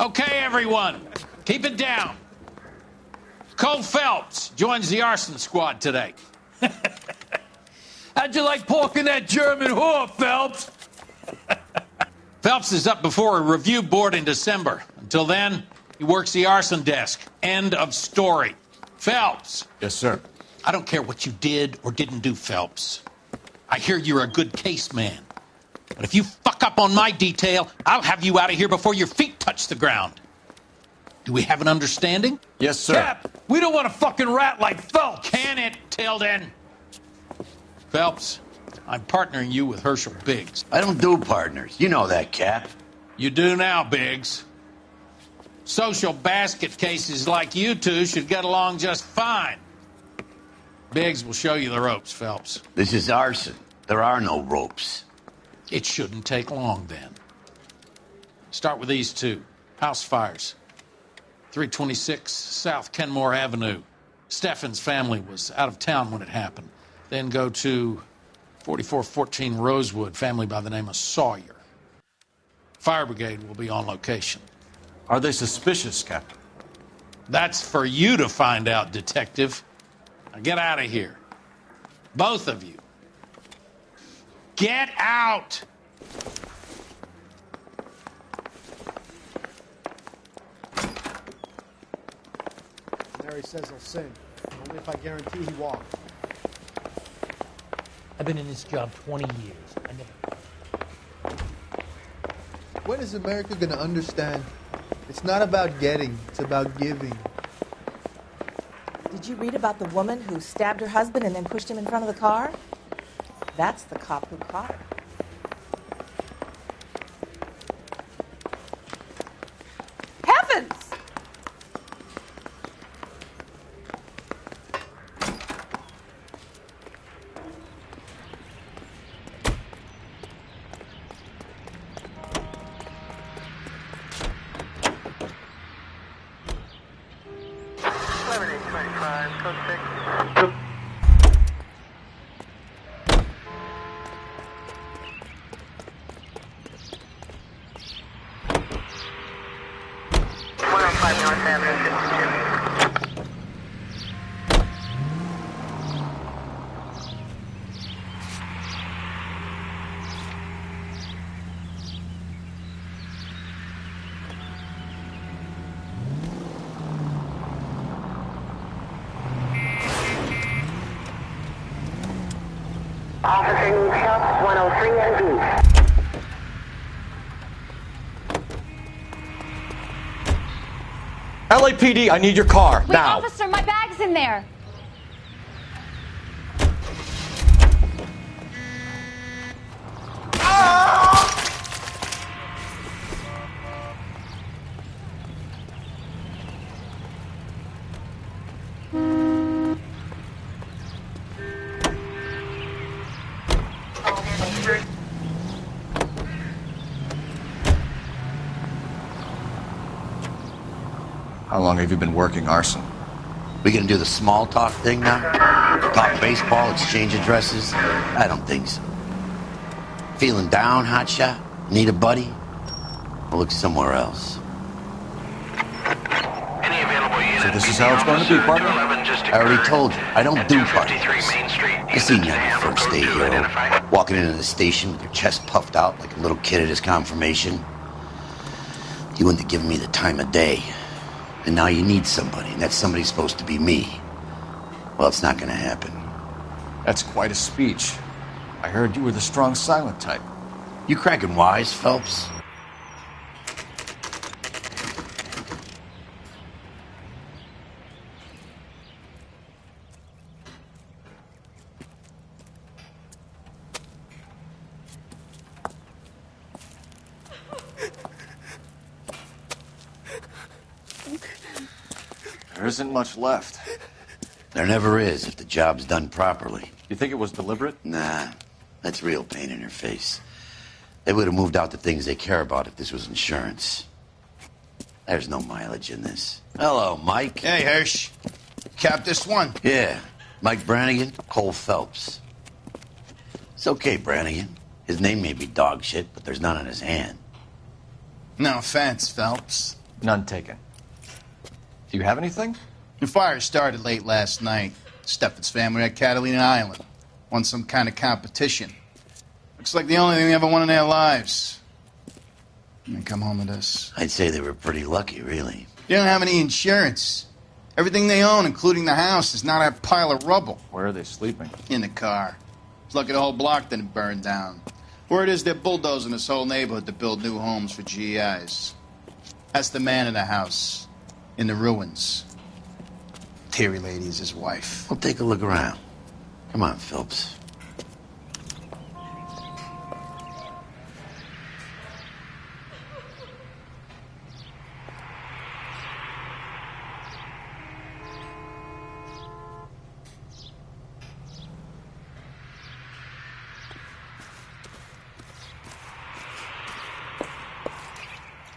Okay, everyone, keep it down. Cole Phelps joins the arson squad today. How'd you like pork in that German whore, Phelps? Phelps is up before a review board in December. Until then, he works the arson desk. End of story. Phelps. Yes, sir. I don't care what you did or didn't do, Phelps. I hear you're a good case man. But if you fuck up on my detail, I'll have you out of here before your feet touch the ground. Do we have an understanding? Yes, sir. Cap, we don't want a fucking rat like Phelps. Can it, Tilden? Phelps, I'm partnering you with Herschel Biggs. I don't do partners. You know that, Cap. You do now, Biggs. Social basket cases like you two should get along just fine. Biggs will show you the ropes, Phelps. This is arson. There are no ropes. It shouldn't take long, then. Start with these two. House fires. 326 South Kenmore Avenue. Steffen's family was out of town when it happened. Then go to 4414 Rosewood, family by the name of Sawyer. Fire brigade will be on location. Are they suspicious, Captain? That's for you to find out, detective. Now get out of here. Both of you. Get out! Mary says he'll sing. Only if I guarantee he walks. I've been in this job 20 years. I never... When is America going to understand? It's not about getting, it's about giving. Did you read about the woman who stabbed her husband and then pushed him in front of the car? That's the cop who caught her. Heavens! Officer needs help, 103 and B. LAPD, I need your car, Wait, now. officer, my bag's in there. How long have you been working arson? We gonna do the small talk thing now? Talk baseball, exchange addresses? I don't think so. Feeling down, hotshot? Need a buddy? I'll look somewhere else. So this is how it's going to be, partner? I already told you, I don't do partners. I seen you on your first day, hero. Walking into the station with your chest puffed out like a little kid at his confirmation. You wouldn't have given me the time of day. And now you need somebody, and that somebody's supposed to be me. Well, it's not gonna happen. That's quite a speech. I heard you were the strong silent type. You cracking wise, Phelps? There isn't much left. There never is if the job's done properly. You think it was deliberate? Nah, that's real pain in her face. They would have moved out the things they care about if this was insurance. There's no mileage in this. Hello, Mike. Hey, Hirsch. Cap this one. Yeah, Mike Brannigan, Cole Phelps. It's okay, Brannigan. His name may be dog shit, but there's none on his hand. No offense, Phelps. None taken. Do you have anything? The fire started late last night. Steffen's family at Catalina Island. Won some kind of competition. Looks like the only thing they ever won in their lives. And they come home to this. I'd say they were pretty lucky, really. They don't have any insurance. Everything they own, including the house, is not a pile of rubble. Where are they sleeping? In the car. It's lucky the whole block didn't burn down. Word is they're bulldozing this whole neighborhood to build new homes for GIs. That's the man in the house. In the ruins. Terry Lady is his wife. We'll take a look around. Come on, Phelps.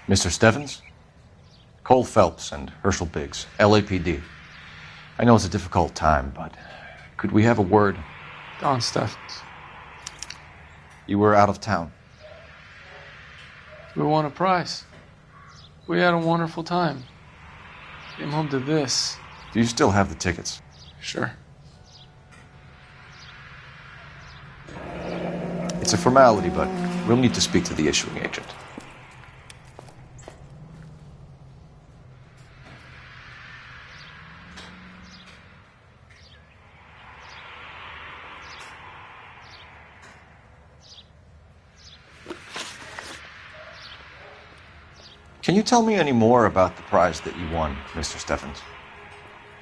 Mr. Steffens? Cole Phelps and Herschel Biggs, LAPD. I know it's a difficult time, but could we have a word? Don Steffens. You were out of town. We won a prize. We had a wonderful time. Came home to this. Do you still have the tickets? Sure. It's a formality, but we'll need to speak to the issuing agent. Can you tell me any more about the prize that you won, Mr. Steffens?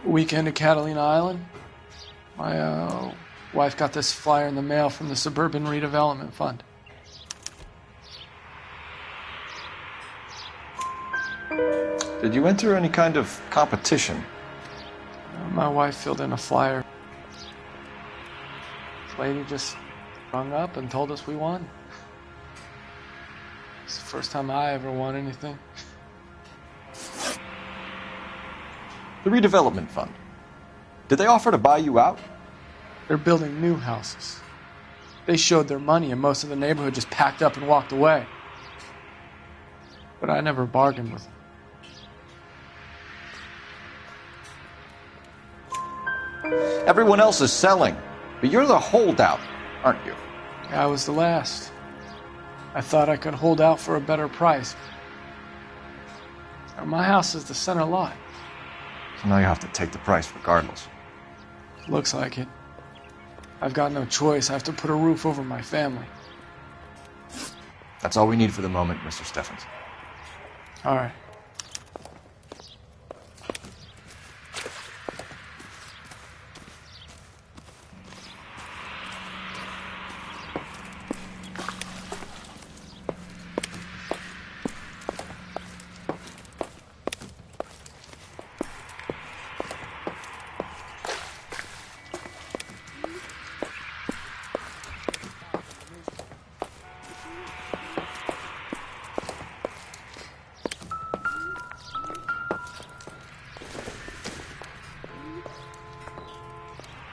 Weekend at Catalina Island. My wife got this flyer in the mail from the Suburban Redevelopment Fund. Did you enter any kind of competition? My wife filled in a flyer. This lady just rung up and told us we won. It's the first time I ever won anything. The redevelopment fund. Did they offer to buy you out? They're building new houses. They showed their money and most of the neighborhood just packed up and walked away. But I never bargained with them. Everyone else is selling, but you're the holdout, aren't you? I was the last. I thought I could hold out for a better price. My house is the center lot. So now you have to take the price regardless. Looks like it. I've got no choice. I have to put a roof over my family. That's all we need for the moment, Mr. Steffens. All right.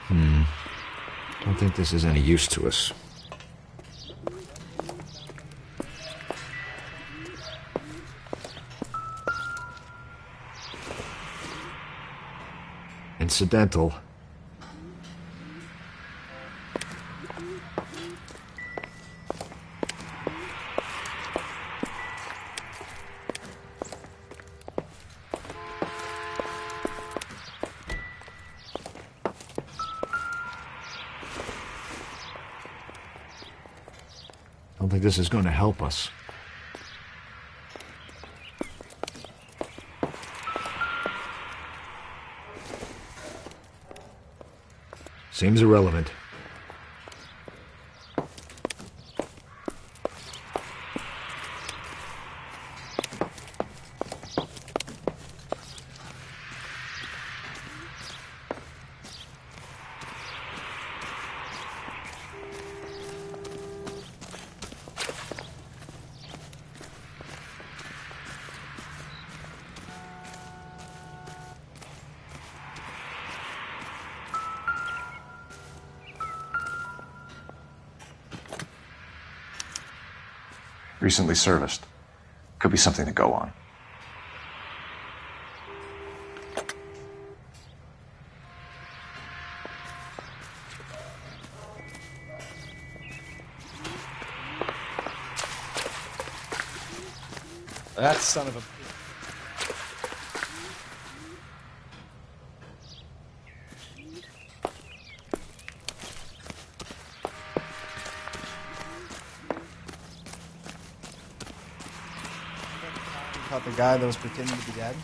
I don't think this is any use to us. Incidental. I don't think this is going to help us. Seems irrelevant. Recently serviced. Could be something to go on. That son of a... Caught the guy that was pretending to be dead.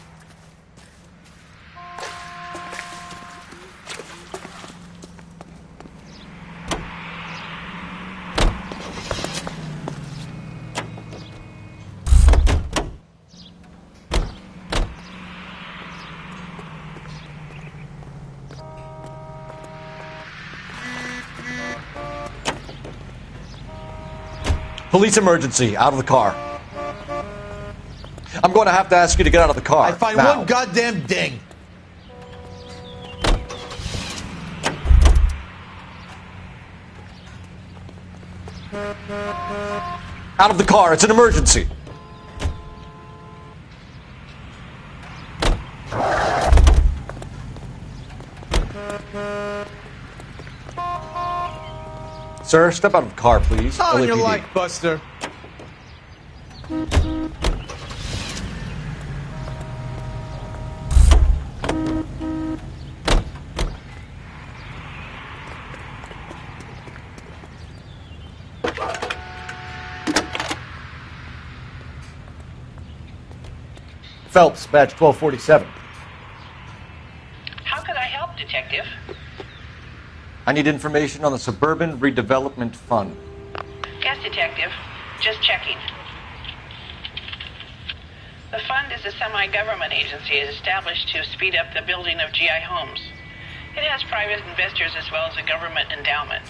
Police emergency. Out of the car. I'm going to have to ask you to get out of the car. I find now. one goddamn ding. Out of the car. It's an emergency. Sir, step out of the car, please. On your LAPD. life, Buster. Phelps, badge 1247. How could I help, Detective? I need information on the Suburban Redevelopment Fund. Yes, Detective. Just checking. The fund is a semi-government agency established to speed up the building of GI homes. It has private investors as well as a government endowment.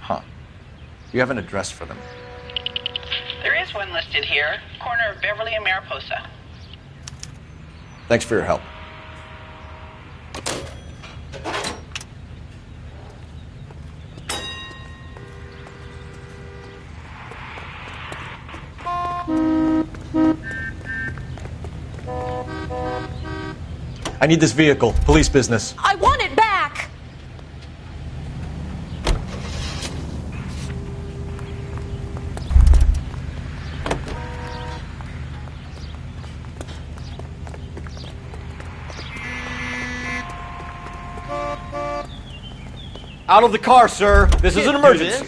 Huh. You have an address for them? There is one listed here, corner of Beverly and Mariposa. Thanks for your help. I need this vehicle. Police business. I want it back! Out of the car, sir. This is an emergency.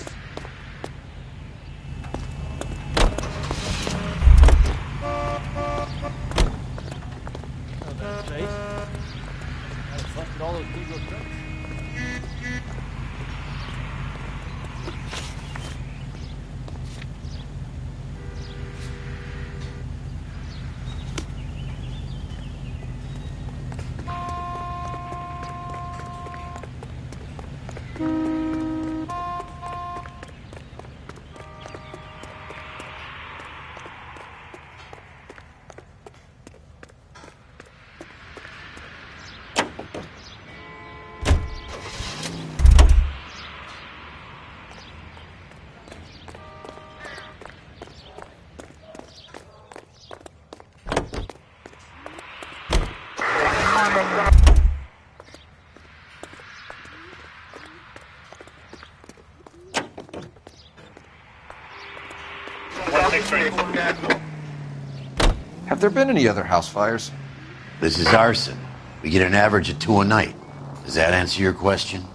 Have there been any other house fires? This is arson. We get an average of 2 a night. Does that answer your question?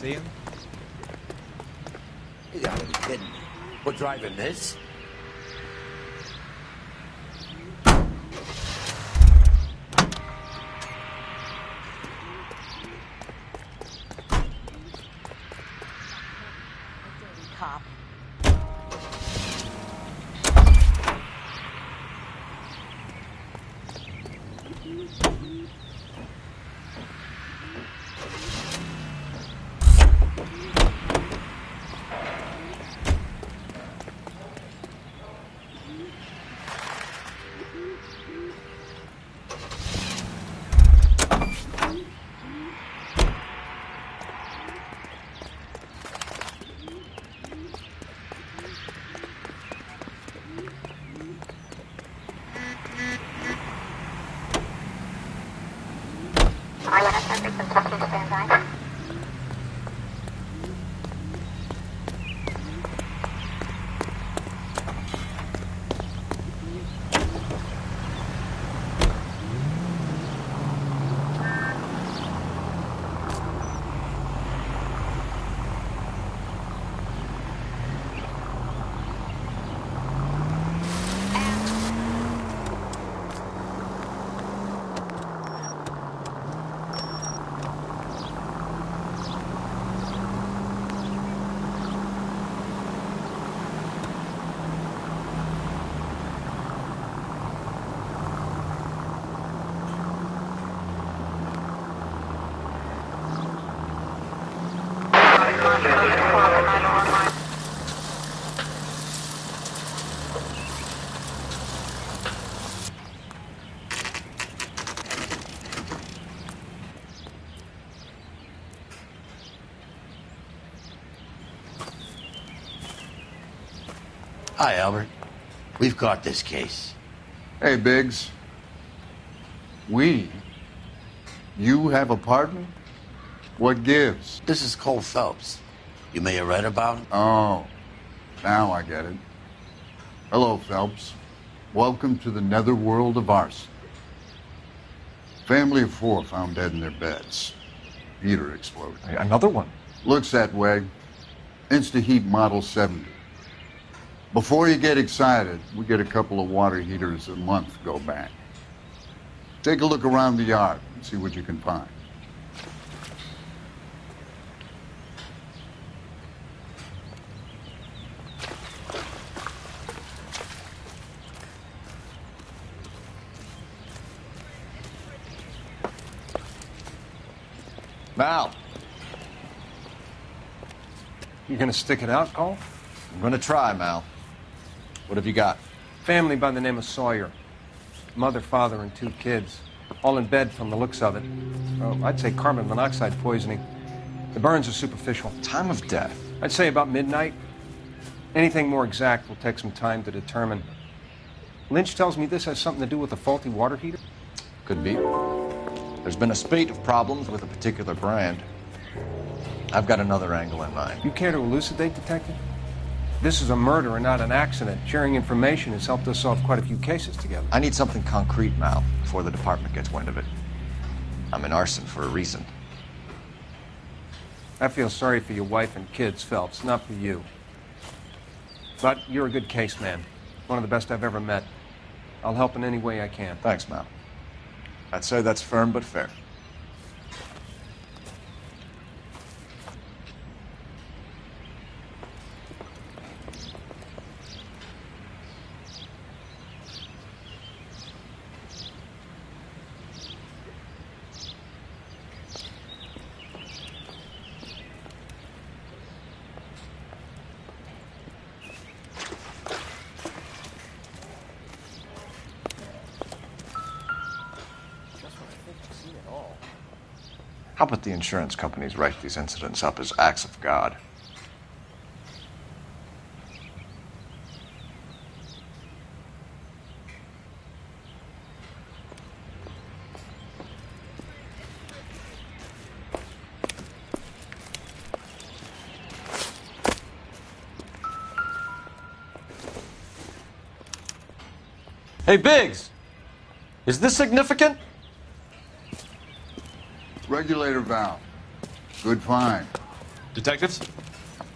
See him? You gotta be kidding me. We're driving this? Cop. Hi, Albert. We've got this case. Hey, Biggs. You have a partner? What gives? This is Cole Phelps. You may have read about him. Oh, now I get it. Hello, Phelps. Welcome to the netherworld of arson. Family of 4 found dead in their beds. Heater exploded. Another one? Looks that way. Insta-Heat Model 70. Before you get excited, we get a couple of water heaters a month go back. Take a look around the yard and see what you can find. Mal. You gonna stick it out, Cole? I'm gonna try, Mal. What have you got? Family by the name of Sawyer. Mother, father, and 2 kids. All in bed from the looks of it. Well, I'd say carbon monoxide poisoning. The burns are superficial. Time of death? I'd say about midnight. Anything more exact will take some time to determine. Lynch tells me this has something to do with a faulty water heater. Could be. There's been a spate of problems with a particular brand. I've got another angle in mind. You care to elucidate, Detective? This is a murder and not an accident. Sharing information has helped us solve quite a few cases together. I need something concrete, Mal, before the department gets wind of it. I'm in arson for a reason. I feel sorry for your wife and kids, Phelps, not for you. But you're a good case man. One of the best I've ever met. I'll help in any way I can. Thanks, Mal. I'd say that's firm but fair. How about the insurance companies write these incidents up as acts of God? Hey, Biggs! Is this significant? Regulator valve. Good find. Detectives?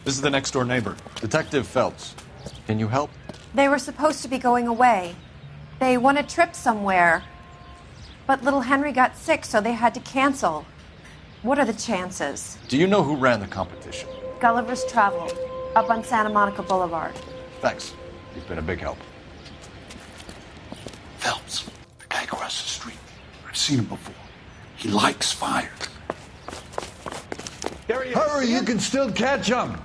This is the next door neighbor. Detective Phelps. Can you help? They were supposed to be going away. They won a trip somewhere. But little Henry got sick, so they had to cancel. What are the chances? Do you know who ran the competition? Gulliver's Travel, up on Santa Monica Boulevard. Thanks. You've been a big help. Phelps, the guy across the street. I've seen him before. He likes fire. Hurry, you can still catch him.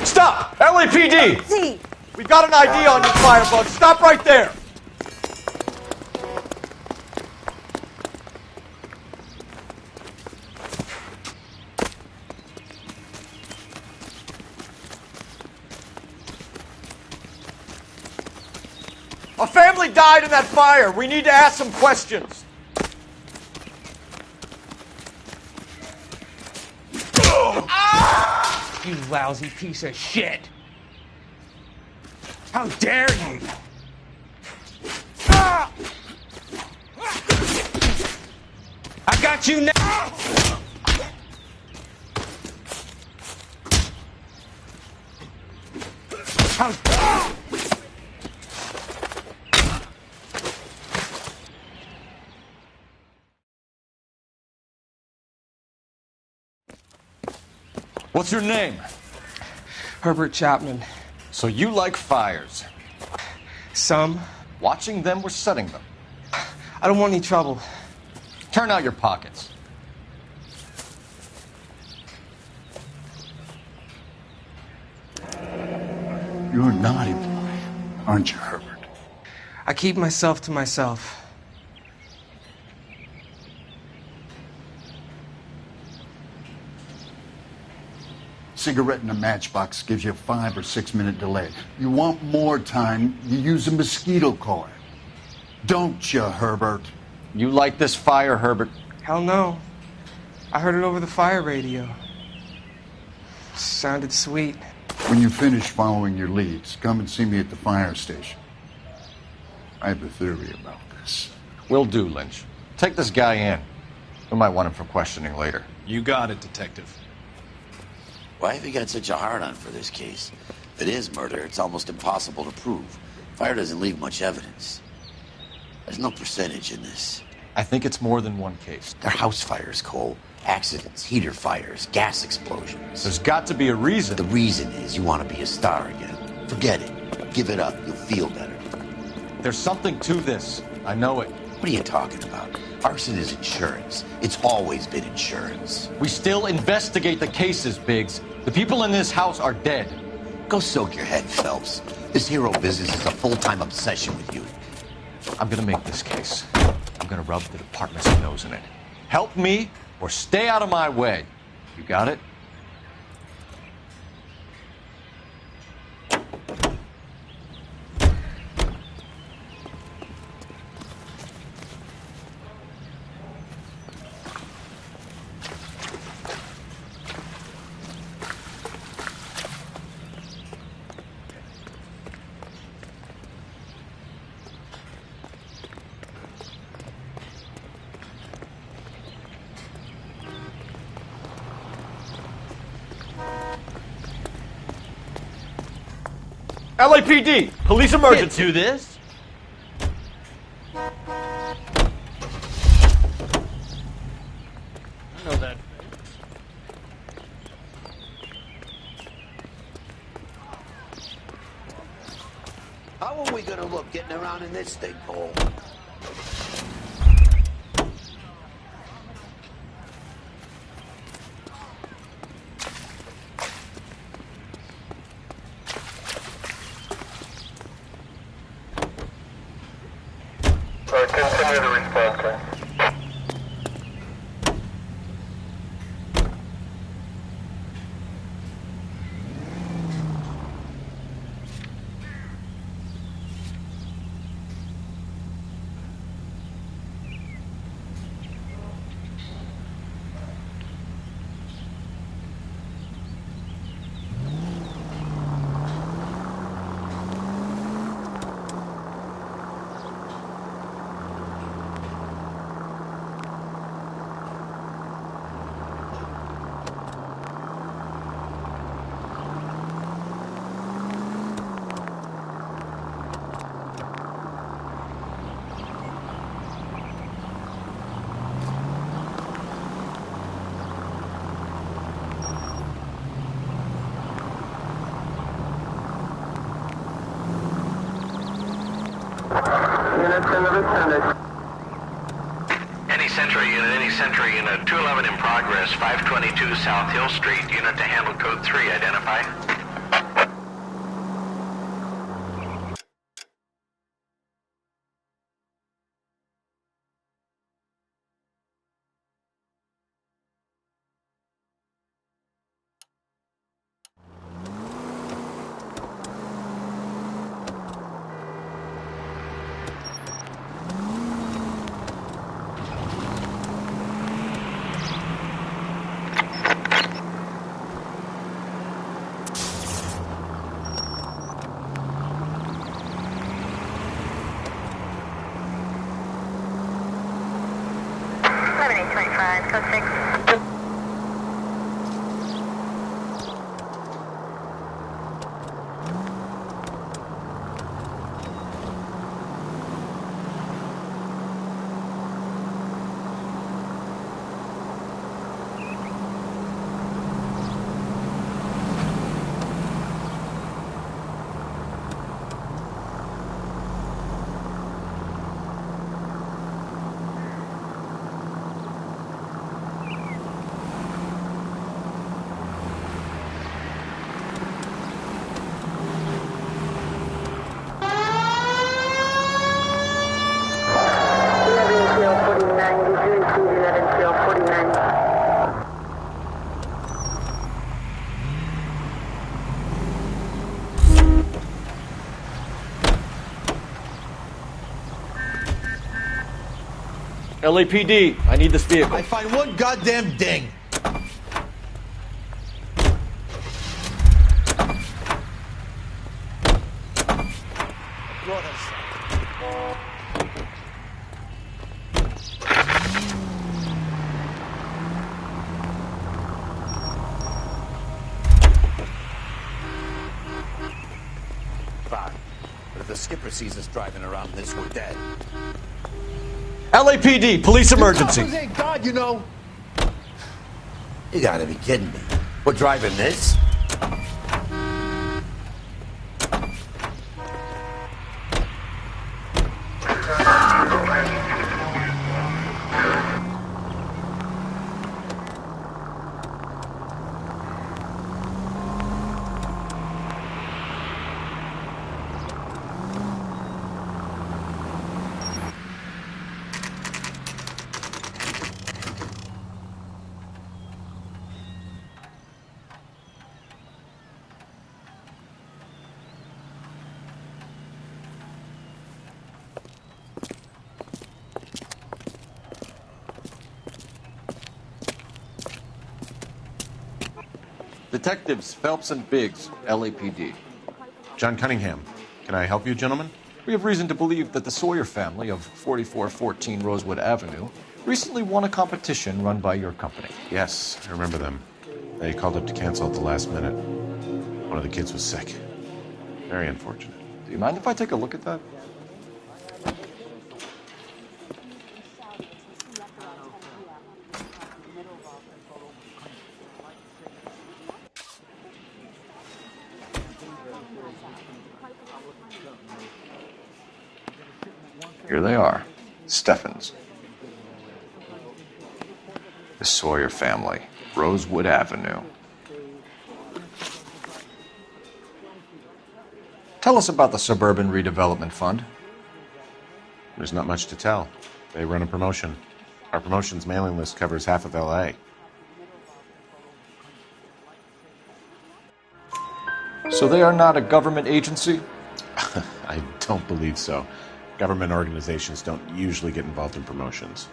Stop! LAPD! See. We've got an ID on you, Firebug. Stop right there! A family died in that fire. We need to ask some questions. You lousy piece of shit! How dare you! I got you now! How... What's your name? Herbert Chapman. So you like fires? Some. Watching them or setting them? I don't want any trouble. Turn out your pockets. You're a naughty boy, aren't you, Herbert? I keep myself to myself. Cigarette in a matchbox gives you a 5 or 6 minute delay. You want more time, you use a mosquito coil. Don't you, Herbert? You like this fire, Herbert? Hell no. I heard it over the fire radio. Sounded sweet. When you finish following your leads, come and see me at the fire station. I have a theory about this. Will do, Lynch. Take this guy in. We might want him for questioning later. You got it, Detective. Why have you got such a hard-on for this case? If it is murder, it's almost impossible to prove. Fire doesn't leave much evidence. There's no percentage in this. I think it's more than one case. They're house fires, Cole. Accidents, heater fires, gas explosions. There's got to be a reason. The reason is you want to be a star again. Forget it. Give it up. You'll feel better. There's something to this. I know it. What are you talking about? Arson is insurance. It's always been insurance. We still investigate the cases, Biggs. The people in this house are dead. Go soak your head, Phelps. This hero business is a full-time obsession with you. I'm gonna make this case. I'm gonna rub the department's nose in it. Help me or stay out of my way. You got it? LAPD! Police emergency! Can't do this. I know that. How are we gonna look getting around in this thing, Cole? Okay. Any Century Unit, 211 in progress, 522 South Hill Street, unit to handle code 3, identify. LAPD, I need this vehicle. I find one goddamn ding. Fine. But if the skipper sees us driving around this, we're dead. LAPD, police emergency. You ain't God, you know. You gotta be kidding me. We're driving this? Detectives Phelps and Biggs, LAPD. John Cunningham. Can I help you, gentlemen? We have reason to believe that the Sawyer family of 4414 Rosewood Avenue recently won a competition run by your company. Yes, I remember them. They called up to cancel at the last minute. One of the kids was sick. Very unfortunate. Do you mind if I take a look at that? Here they are. Steffens. The Sawyer family. Rosewood Avenue. Tell us about the Suburban Redevelopment Fund. There's not much to tell. They run a promotion. Our promotion's mailing list covers half of L.A. So they are not a government agency? I don't believe so. Government organizations don't usually get involved in promotions.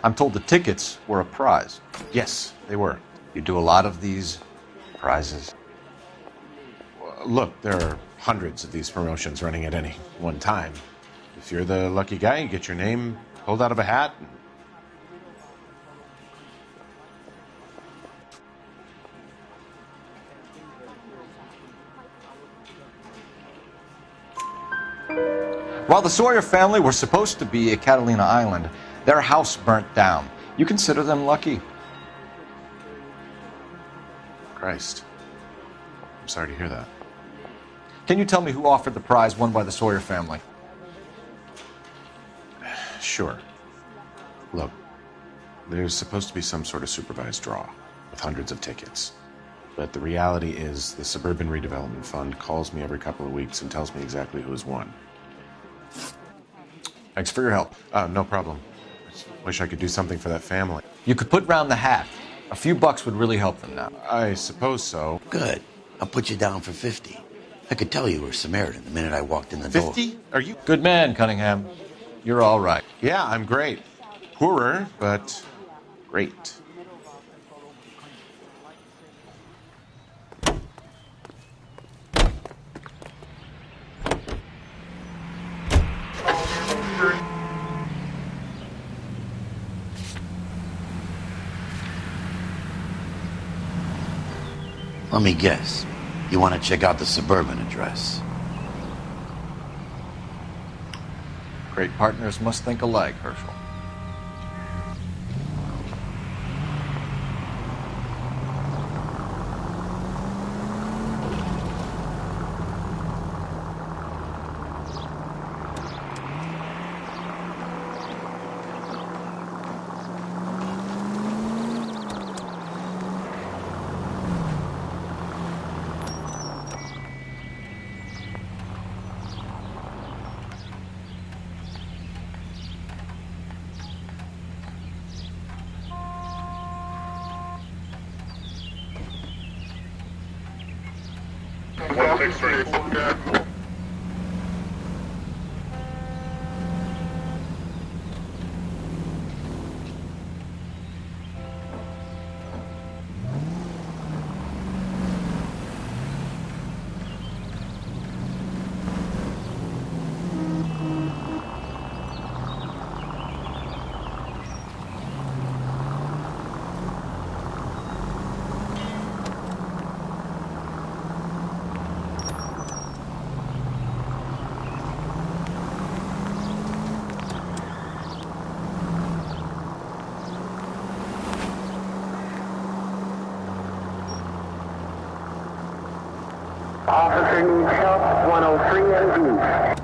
I'm told the tickets were a prize. Yes, they were. You do a lot of these prizes? Look, there are hundreds of these promotions running at any one time. If you're the lucky guy, you get your name pulled out of a hat. While the Sawyer family were supposed to be at Catalina Island, their house burnt down. You consider them lucky? Christ. I'm sorry to hear that. Can you tell me who offered the prize won by the Sawyer family? Sure. Look, there's supposed to be some sort of supervised draw with hundreds of tickets. But the reality is the Suburban Redevelopment Fund calls me every couple of weeks and tells me exactly who has won. Thanks for your help. No problem. I just wish I could do something for that family. You could put round the hat. A few bucks would really help them now. I suppose so. Good. I'll put you down for 50. I could tell you were Samaritan the minute I walked in the door. 50? Are you? Good man, Cunningham. You're all right. Yeah, I'm great. Poorer, but great. Let me guess. You want to check out the Suburban address? Great partners must think alike, Herschel. Officer needs help, 103 and D.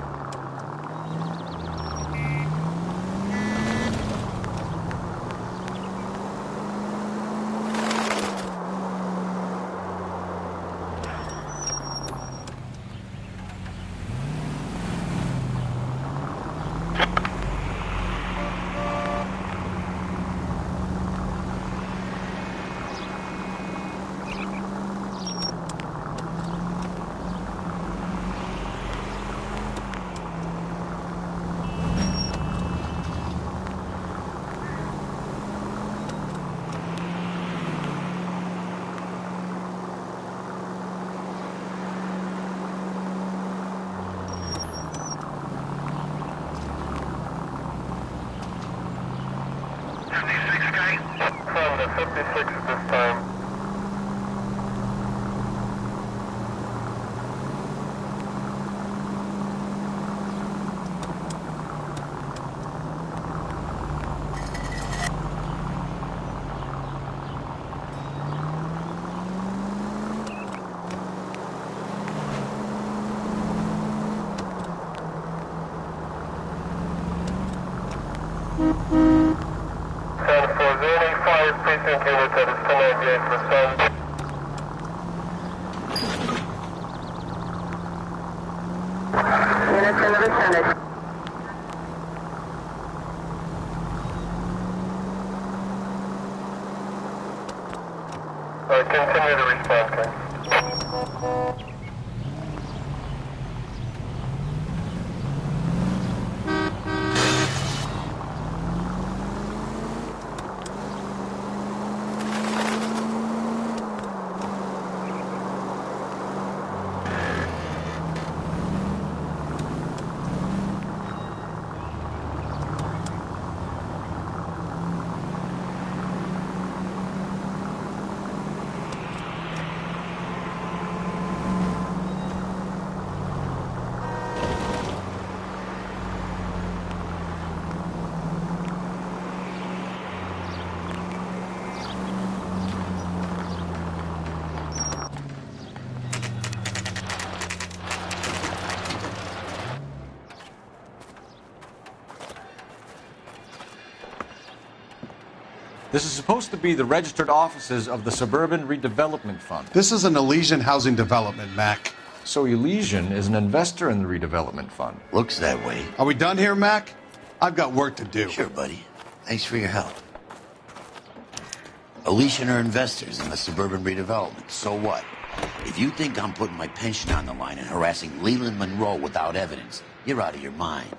units in the vicinity. Continue to respond, sir. This is supposed to be the registered offices of the Suburban Redevelopment Fund. This is an Elysian housing development, Mac. So Elysian is an investor in the redevelopment fund. Looks that way. Are we done here, Mac? I've got work to do. Sure, buddy. Thanks for your help. Elysian are investors in the Suburban Redevelopment. So what? If you think I'm putting my pension on the line and harassing Leland Monroe without evidence, you're out of your mind.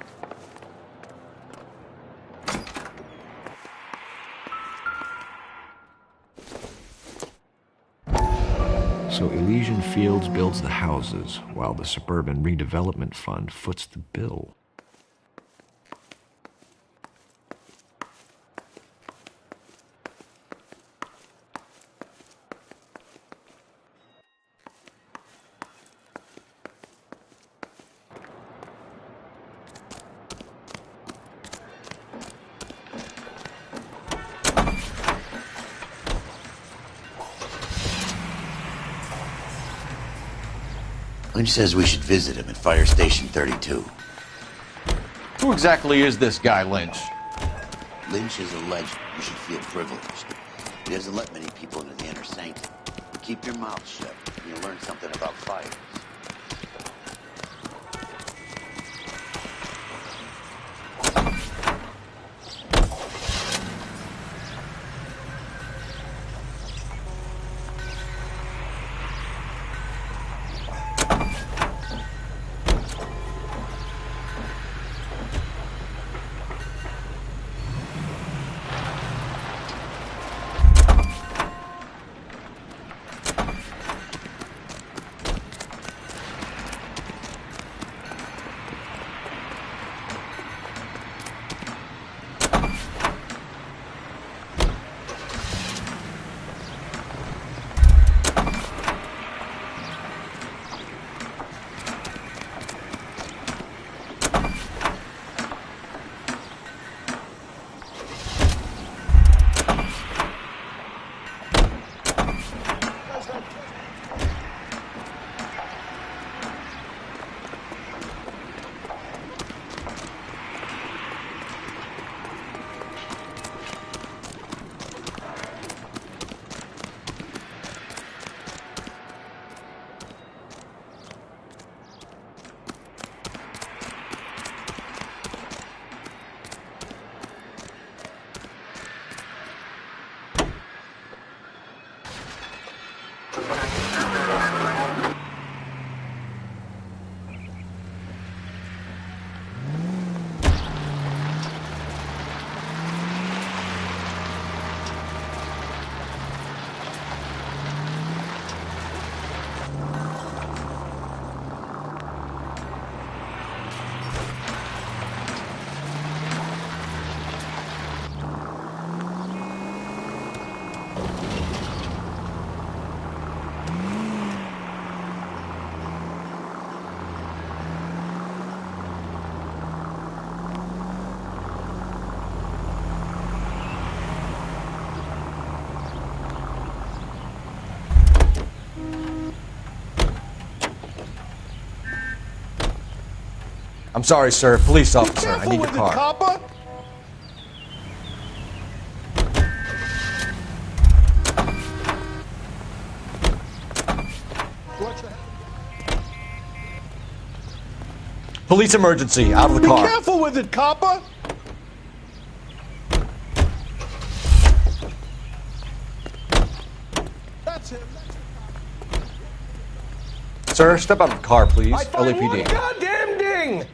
So Elysian Fields builds the houses, while the Suburban Redevelopment Fund foots the bill. Lynch says we should visit him at Fire Station 32. Who exactly is this guy, Lynch? Lynch is a legend. You should feel privileged. He doesn't let many people into the inner sanctum. Keep your mouth shut, and you'll learn something about fires. I'm sorry, sir. Police officer. I need your car. Copper? Police emergency. Out of the car. Be careful with it, copper. That's him. Sir, step out of the car, please. I find one LAPD. goddamn ding!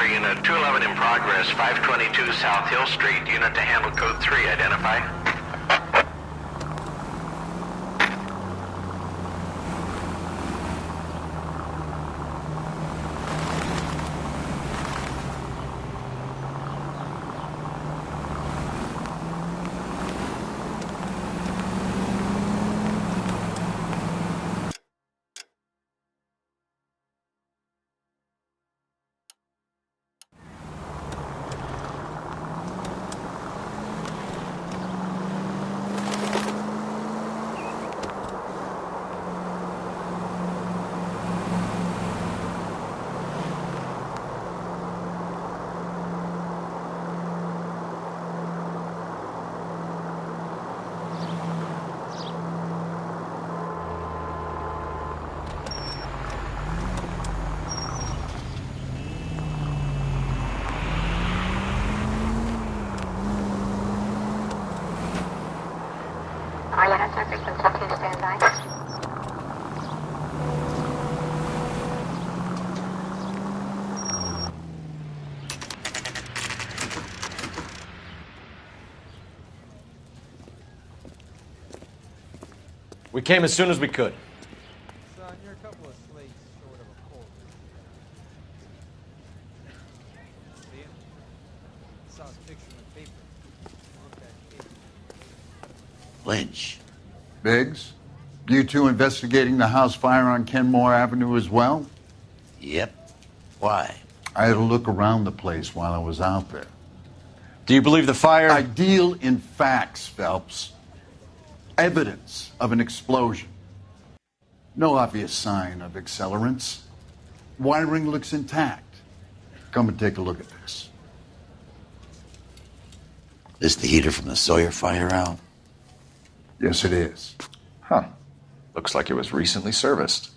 Any unit 211 in progress, 522 South Hill Street, unit to handle code 3, identify. We came as soon as we could. Son, you're a couple of slates short of a court. See him? Saw his picture in the paper. Look at kid. Lynch. Biggs, you two investigating the house fire on Kenmore Avenue as well? Yep. Why? I had a look around the place while I was out there. Do you believe the fire? I deal in facts, Phelps. Evidence of an explosion. No obvious sign of accelerants. Wiring looks intact. Come and take a look at this. This the heater from the Sawyer fire out? Yes, it is. Huh. Looks like it was recently serviced.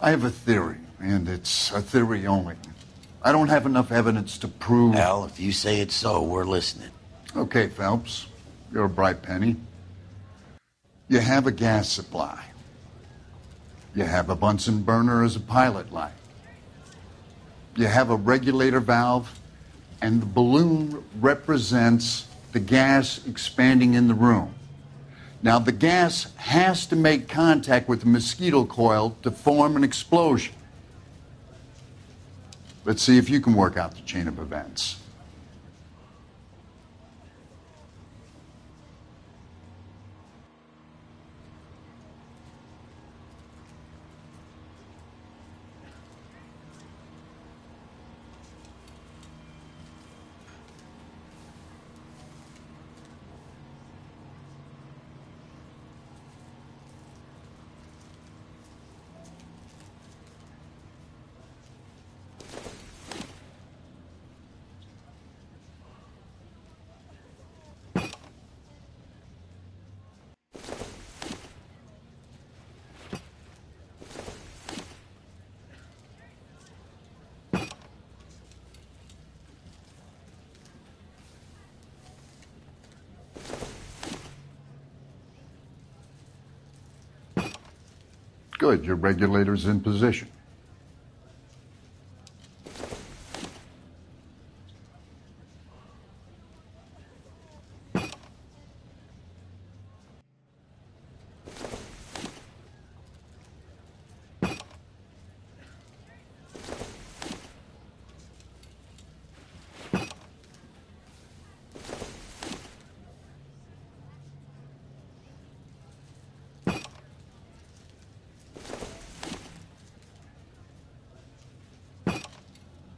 I have a theory, and it's a theory only. I don't have enough evidence to prove... Al, if you say it's so, we're listening. Okay, Phelps. You're a bright penny. You have a gas supply. You have a Bunsen burner as a pilot light. You have a regulator valve, and the balloon represents the gas expanding in the room. Now, the gas has to make contact with the mosquito coil to form an explosion. Let's see if you can work out the chain of events. Good, your regulator's in position.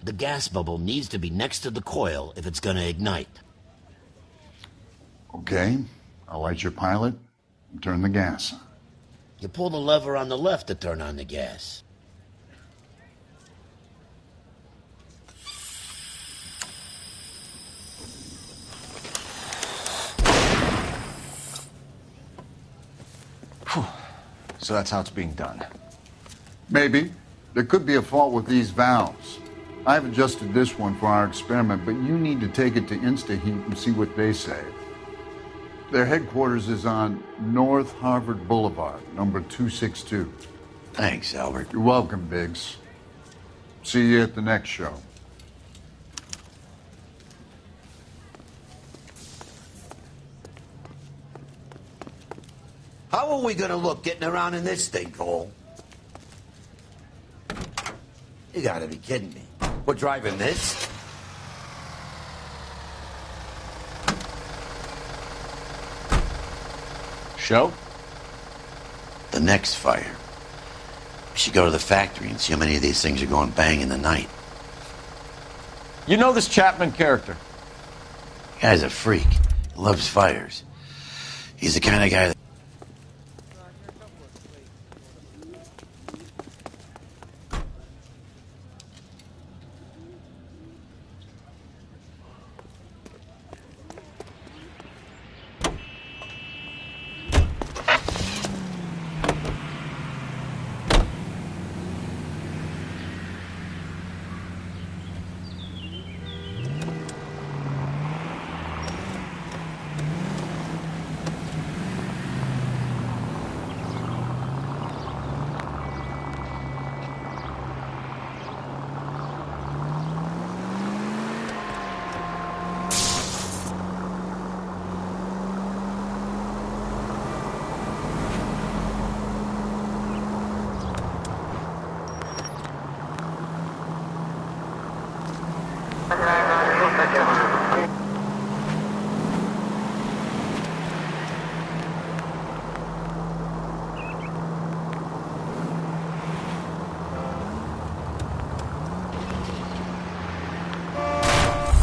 The gas bubble needs to be next to the coil if it's gonna ignite. Okay, I'll light your pilot and turn the gas on. You pull the lever on the left to turn on the gas. So that's how it's being done. Maybe. There could be a fault with these valves. I've adjusted this one for our experiment, but you need to take it to InstaHeat and see what they say. Their headquarters is on North Harvard Boulevard, number 262. Thanks, Albert. You're welcome, Biggs. See you at the next show. How are we gonna look getting around in this thing, Cole? You gotta be kidding me. We're driving this? Show? The next fire. We should go to the factory and see how many of these things are going bang in the night. You know this Chapman character? Guy's a freak. He loves fires. He's the kind of guy that...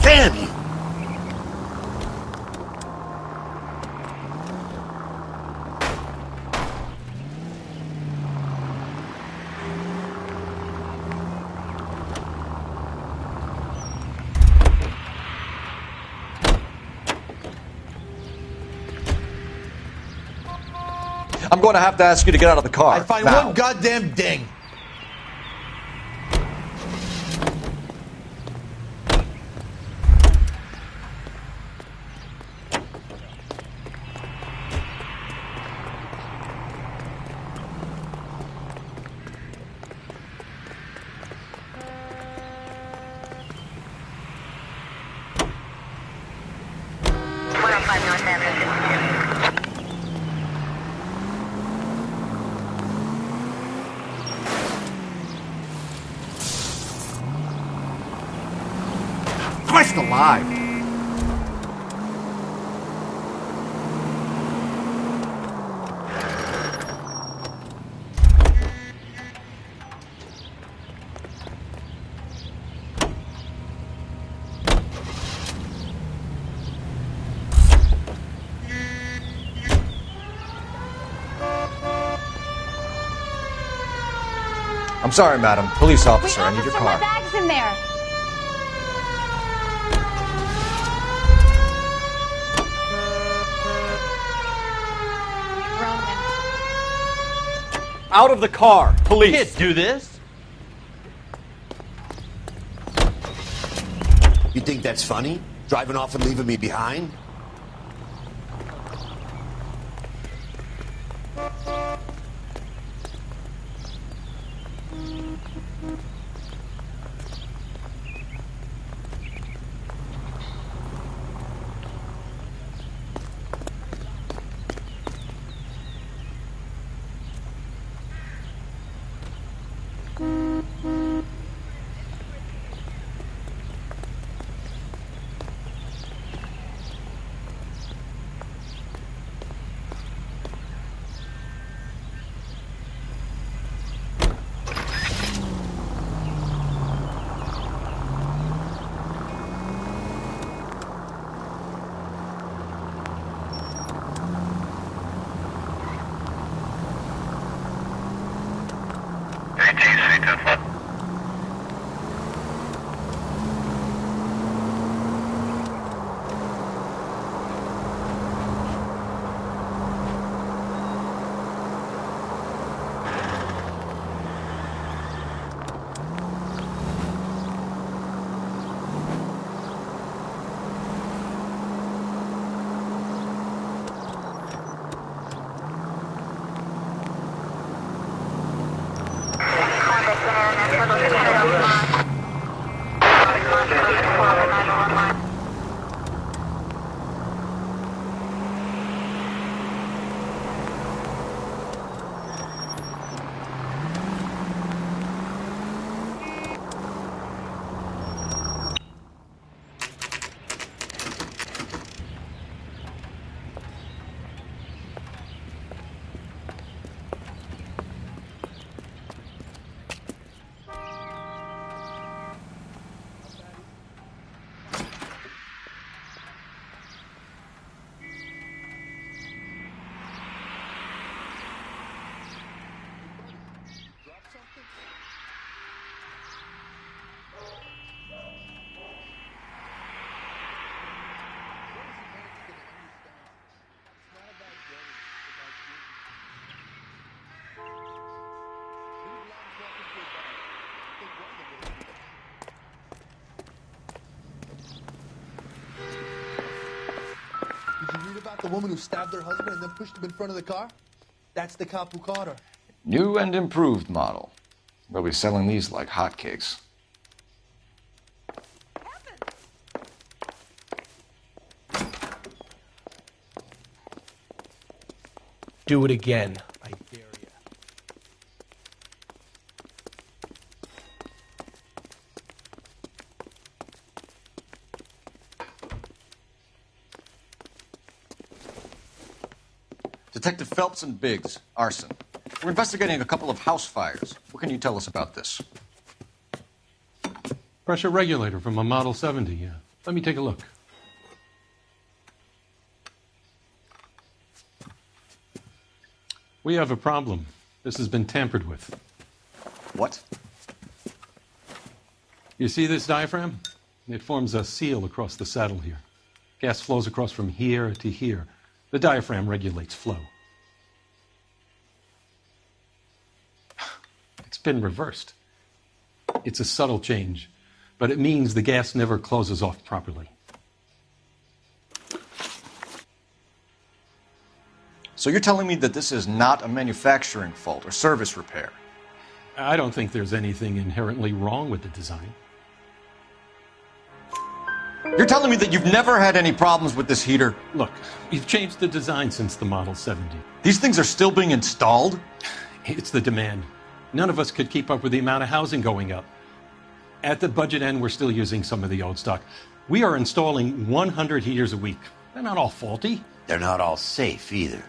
Damn you! I'm going to have to ask you to get out of the car. I find now. one goddamn ding. Christ alive! I'm sorry, madam. Police officer, I need your car. My bag's in there. Out of the car, police. You can't do this. You think that's funny? Driving off and leaving me behind? Did you read about the woman who stabbed her husband and then pushed him in front of the car? That's the cop who caught her. New and improved model. They'll be selling these like hotcakes. Do it again. I dare you. Detective Phelps and Biggs, arson. We're investigating a couple of house fires. What can you tell us about this? Pressure regulator from a Model 70, yeah. Let me take a look. We have a problem. This has been tampered with. What? You see this diaphragm? It forms a seal across the saddle here. Gas flows across from here to here. The diaphragm regulates flow. It's been reversed. It's a subtle change, but it means the gas never closes off properly. So you're telling me that this is not a manufacturing fault or service repair? I don't think there's anything inherently wrong with the design. You're telling me that you've never had any problems with this heater? Look, we've changed the design since the Model 70. These things are still being installed? It's the demand. None of us could keep up with the amount of housing going up. At the budget end, we're still using some of the old stock. We are installing 100 heaters a week. They're not all faulty. They're not all safe either.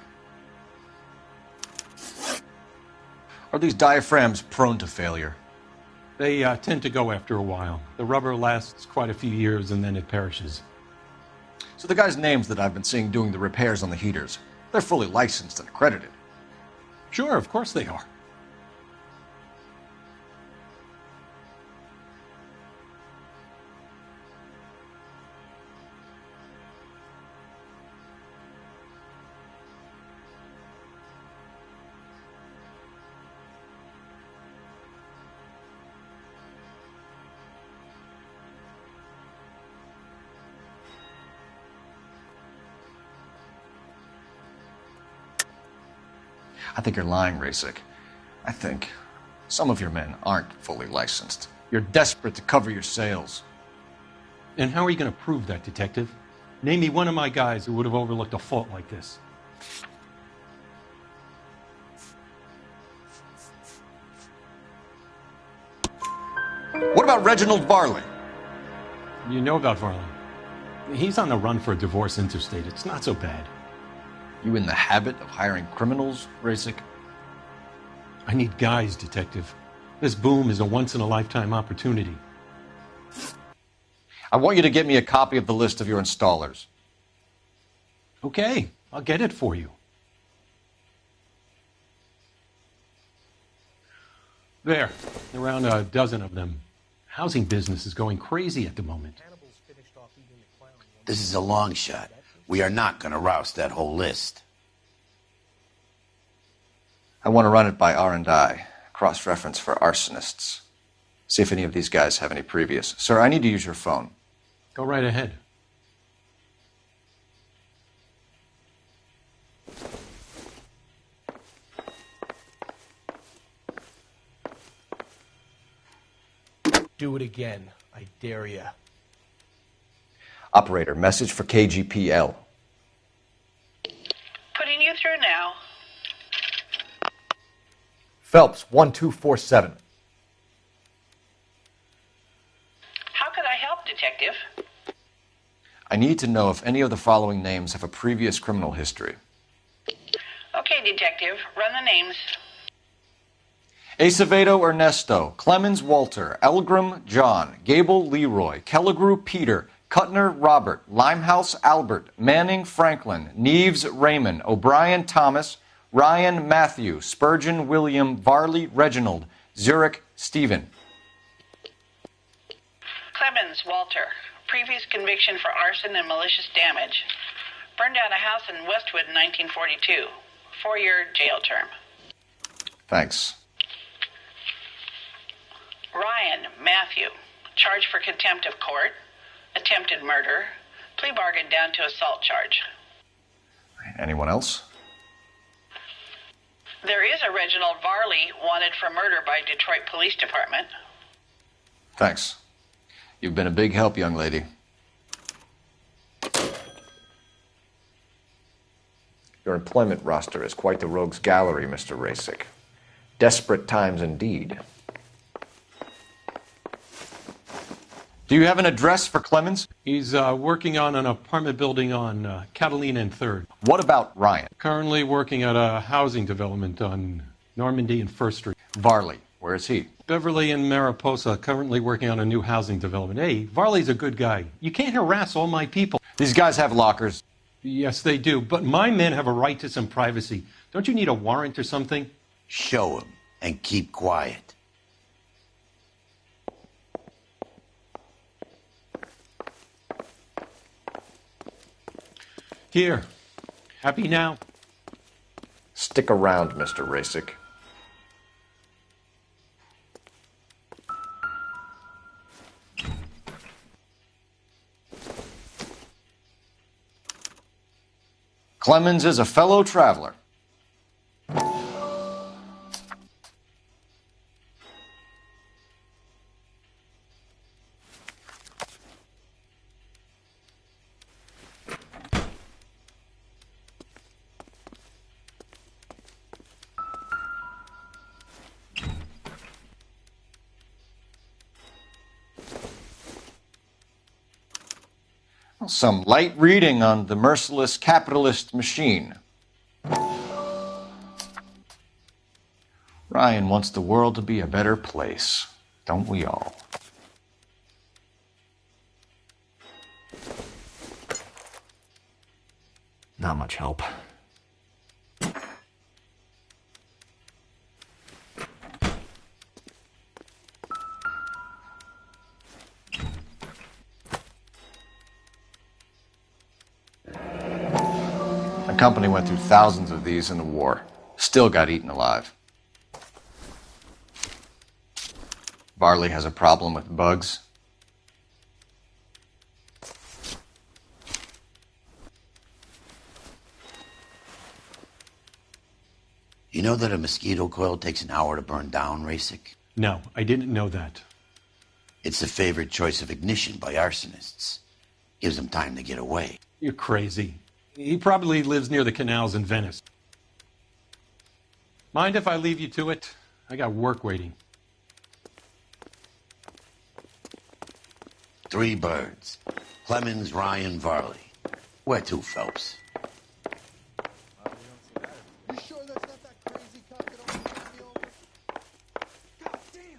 Are these diaphragms prone to failure? They tend to go after a while. The rubber lasts quite a few years and then it perishes. So the guys' names that I've been seeing doing the repairs on the heaters, they're fully licensed and accredited. Sure, of course they are. I think you're lying, Rasik. I think some of your men aren't fully licensed. You're desperate to cover your sales. And how are you going to prove that, Detective? Name me one of my guys who would have overlooked a fault like this. What about Reginald Varley? You know about Varley. He's on the run for a divorce interstate. It's not so bad. You in the habit of hiring criminals, Rasik? I need guys, Detective. This boom is a once-in-a-lifetime opportunity. I want you to get me a copy of the list of your installers. Okay, I'll get it for you. There, around a dozen of them. Housing business is going crazy at the moment. This is a long shot. We are not going to roust that whole list. I want to run it by R&I, cross-reference for arsonists. See if any of these guys have any previous. Sir, I need to use your phone. Go right ahead. Do it again. I dare ya. Operator, message for KGPL. Putting you through now. Phelps, 1247. How could I help, Detective? I need to know if any of the following names have a previous criminal history. Okay, Detective, run the names. Acevedo Ernesto, Clemens Walter, Elgram John, Gable Leroy, Kelligrew Peter, Cutner Robert, Limehouse Albert, Manning Franklin, Neves Raymond, O'Brien Thomas, Ryan Matthew, Spurgeon William, Varley Reginald, Zurich Stephen. Clemens Walter. Previous conviction for arson and malicious damage. Burned down a house in Westwood in 1942. 4-year jail term. Thanks. Ryan Matthew. Charged for contempt of court. Attempted murder. Plea bargain down to assault charge. Anyone else? There is a Reginald Varley wanted for murder by Detroit Police Department. Thanks. You've been a big help, young lady. Your employment roster is quite the rogues gallery, Mr. Rasick. Desperate times indeed. Do you have an address for Clemens? He's working on an apartment building on Catalina and 3rd. What about Ryan? Currently working at a housing development on Normandy and 1st Street. Varley, where is he? Beverly and Mariposa, currently working on a new housing development. Hey, Varley's a good guy. You can't harass all my people. These guys have lockers. Yes, they do, but my men have a right to some privacy. Don't you need a warrant or something? Show him and keep quiet. Here. Happy now? Stick around, Mr. Rasick. Clemens is a fellow traveler. Some light reading on the merciless capitalist machine. Ryan wants the world to be a better place, don't we all? Not much help. The company went through thousands of these in the war. Still got eaten alive. Varley has a problem with bugs. You know that a mosquito coil takes an hour to burn down, Rasick? No, I didn't know that. It's the favorite choice of ignition by arsonists. Gives them time to get away. You're crazy. He probably lives near the canals in Venice. Mind if I leave you to it? I got work waiting. 3 birds. Clemens, Ryan, Varley. Where to, Phelps? You sure that's not that crazy cop that almost ran me over? God damn!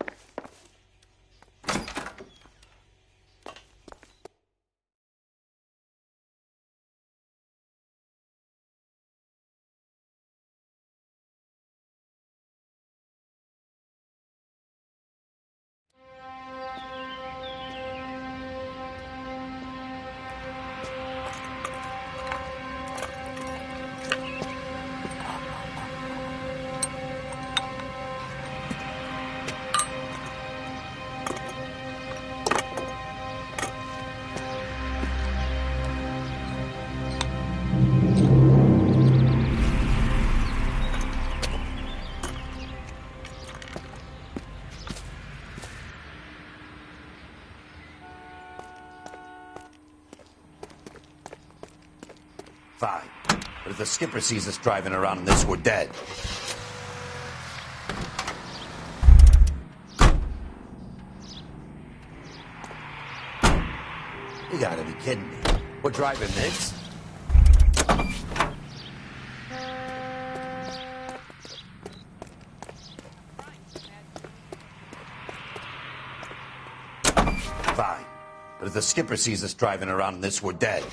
But if the skipper sees us driving around in this, we're dead. You gotta be kidding me. We're driving this? Fine. But if the skipper sees us driving around in this, we're dead.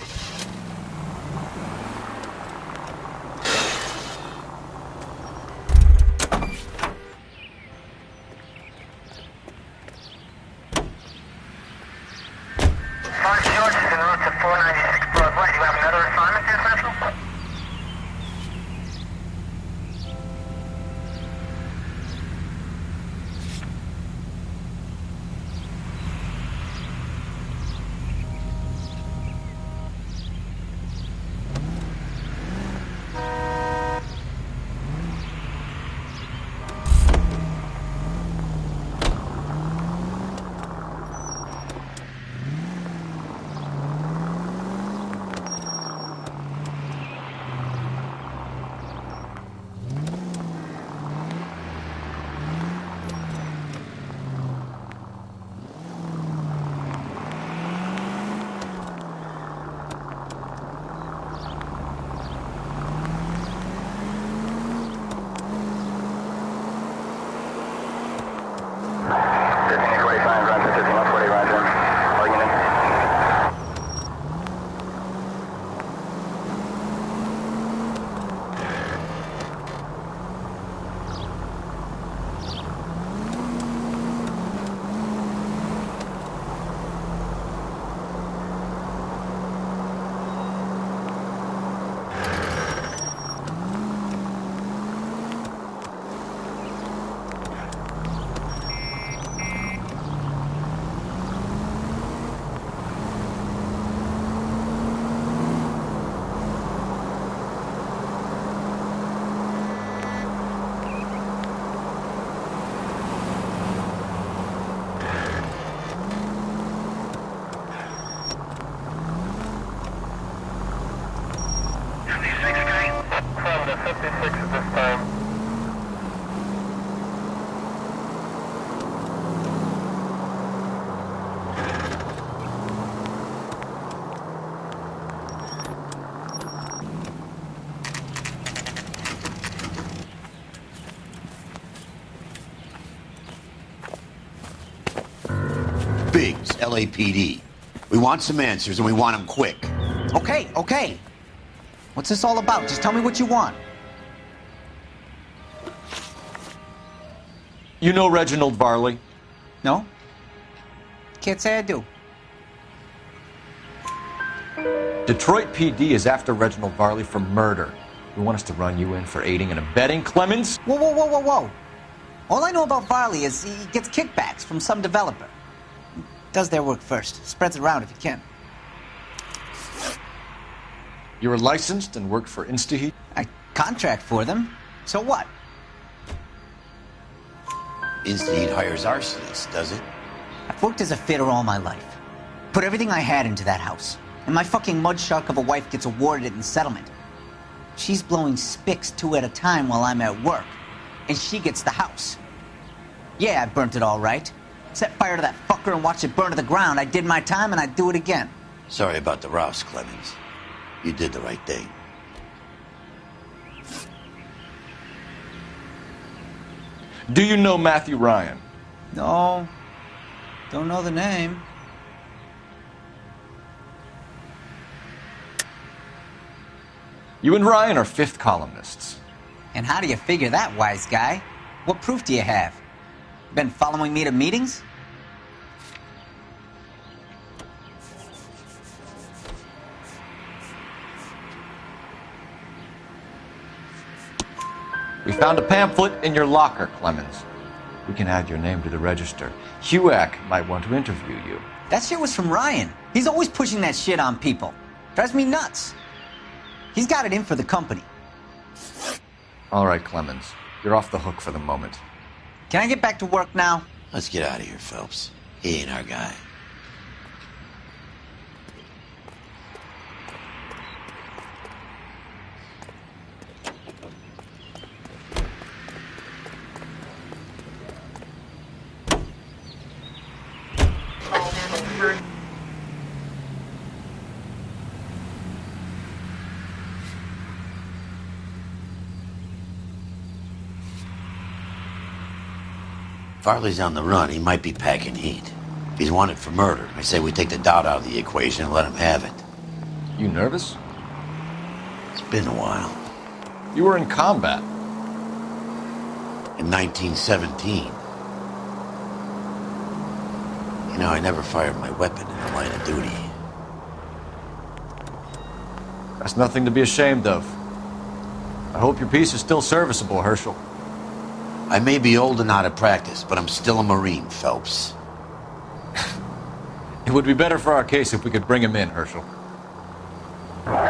Biggs, LAPD. We want some answers, and we want them quick. Okay. What's this all about? Just tell me what you want. You know Reginald Varley? No? Can't say I do. Detroit PD is after Reginald Varley for murder. You want us to run you in for aiding and abetting Clemens? Whoa. All I know about Varley is he gets kickbacks from some developer. Does their work first. Spreads it around if he can. You were licensed and worked for InstaHeat? I contract for them. So what? InstaHeat hires arsonists, does it? I've worked as a fitter all my life. Put everything I had into that house. And my fucking mud shark of a wife gets awarded it in settlement. She's blowing spics 2 at a time while I'm at work. And she gets the house. Yeah, I burnt it all right. Set fire to that fucker and watched it burn to the ground. I did my time and I'd do it again. Sorry about the Rouse, Clemens. You did the right thing. Do you know Matthew Ryan? No. Don't know the name. You and Ryan are fifth columnists. And how do you figure that, wise guy? What proof do you have? Been following me to meetings? We found a pamphlet in your locker, Clemens. We can add your name to the register. HUAC might want to interview you. That shit was from Ryan. He's always pushing that shit on people. Drives me nuts. He's got it in for the company. All right, Clemens. You're off the hook for the moment. Can I get back to work now? Let's get out of here, Phelps. He ain't our guy. Farley's on the run. He might be packing heat. If he's wanted for murder, I say we take the doubt out of the equation and let him have it. You nervous? It's been a while. You were in combat. In 1917. You know, I never fired my weapon in the line of duty. That's nothing to be ashamed of. I hope your piece is still serviceable, Herschel. I may be old and out of practice, but I'm still a Marine, Phelps. It would be better for our case if we could bring him in, Herschel. 11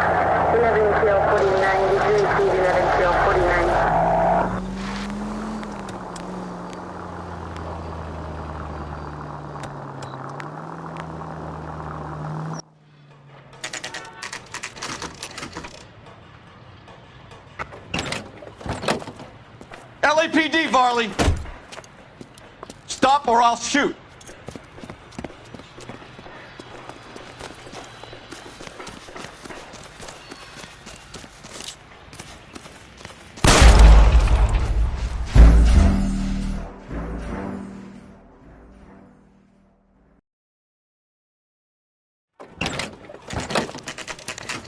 kill 49, did you receive 11 kill 49? LAPD, Varley! Stop or I'll shoot!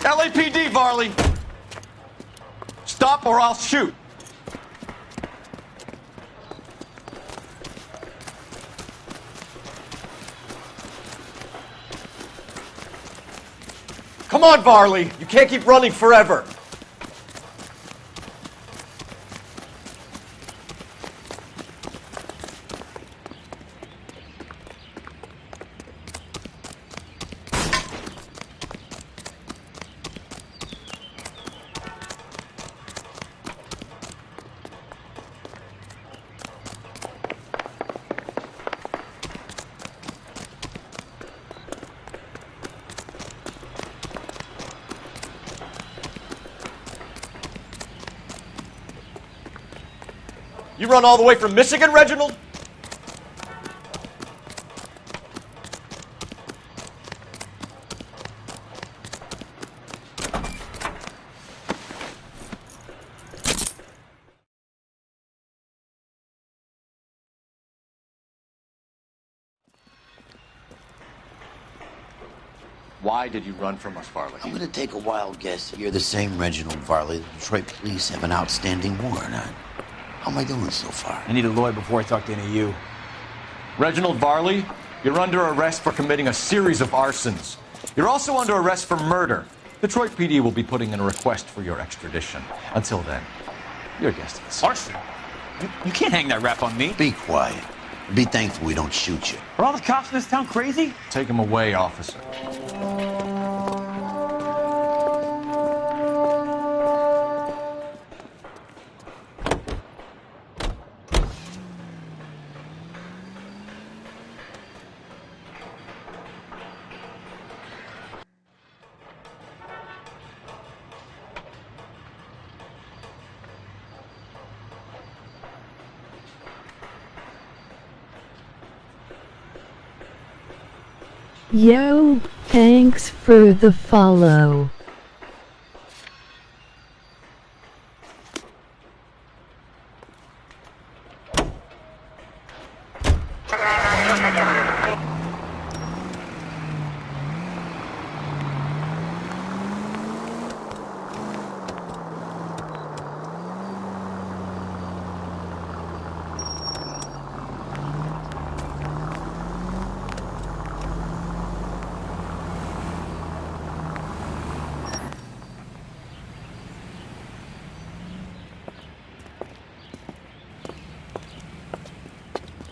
LAPD, Varley! Stop or I'll shoot! Come on, Varley! You can't keep running forever! You run all the way from Michigan, Reginald? Why did you run from us, Varley? I'm gonna take a wild guess that you're the same Reginald Varley the Detroit police have an outstanding warrant on. How am I doing so far? I need a lawyer before I talk to any of you. Reginald Varley, you're under arrest for committing a series of arsons. You're also under arrest for murder. Detroit PD will be putting in a request for your extradition. Until then, you're guessless. Arson? You can't hang that rap on me. Be quiet. Be thankful we don't shoot you. Are all the cops in this town crazy? Take him away, officer. Yo, thanks for the follow.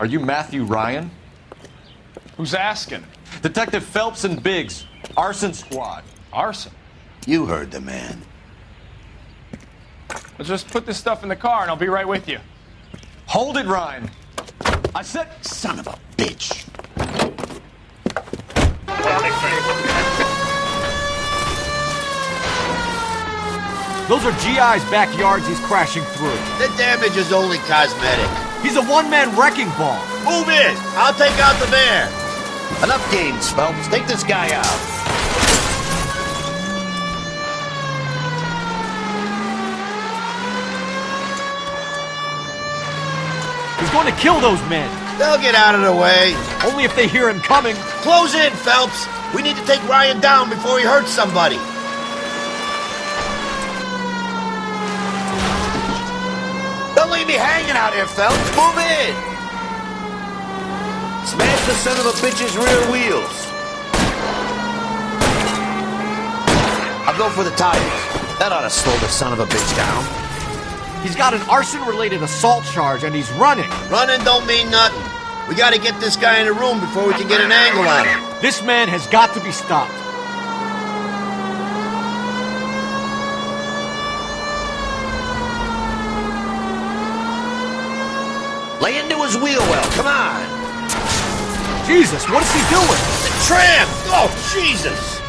Are you Matthew Ryan? Who's asking? Detective Phelps and Biggs, Arson Squad. Arson? You heard the man. Let's just put this stuff in the car and I'll be right with you. Hold it, Ryan. I said... Son of a bitch. Those are GI's backyards he's crashing through. The damage is only cosmetic. He's a one-man wrecking ball. Move in! I'll take out the van! Enough games, Phelps. Take this guy out. He's going to kill those men. They'll get out of the way. Only if they hear him coming. Close in, Phelps. We need to take Ryan down before he hurts somebody. Don't leave me hanging out here, Phelps. Move in. Smash the son of a bitch's rear wheels. I'll go for the tires. That ought to slow the son of a bitch down. He's got an arson-related assault charge, and he's running. Running don't mean nothing. We gotta get this guy in the room before we can get an angle on him. This man has got to be stopped. Lay into his wheel well, come on. Jesus, what is he doing? The tramp! Oh, Jesus!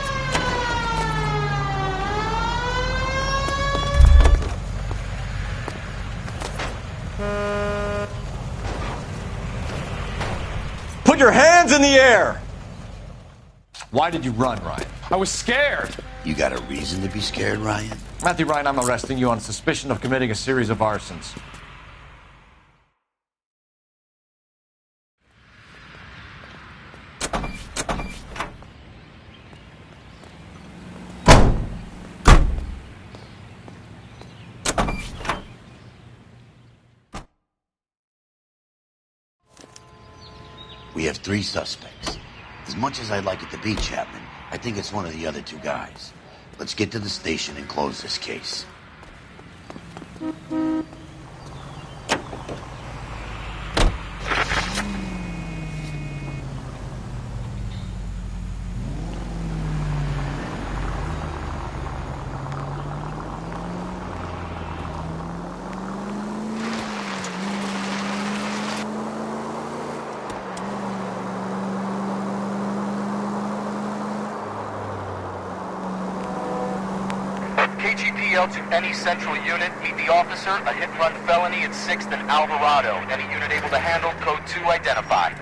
Put your hands in the air! Why did you run, Ryan? I was scared. You got a reason to be scared, Ryan? Matthew Ryan, I'm arresting you on suspicion of committing a series of arsons. We have 3 suspects. As much as I'd like it to be Chapman, I think it's one of the other 2 guys. Let's get to the station and close this case. KGPL to any central unit. Meet the officer. A hit-and-run felony at 6th and Alvarado. Any unit able to handle. Code 2 identified.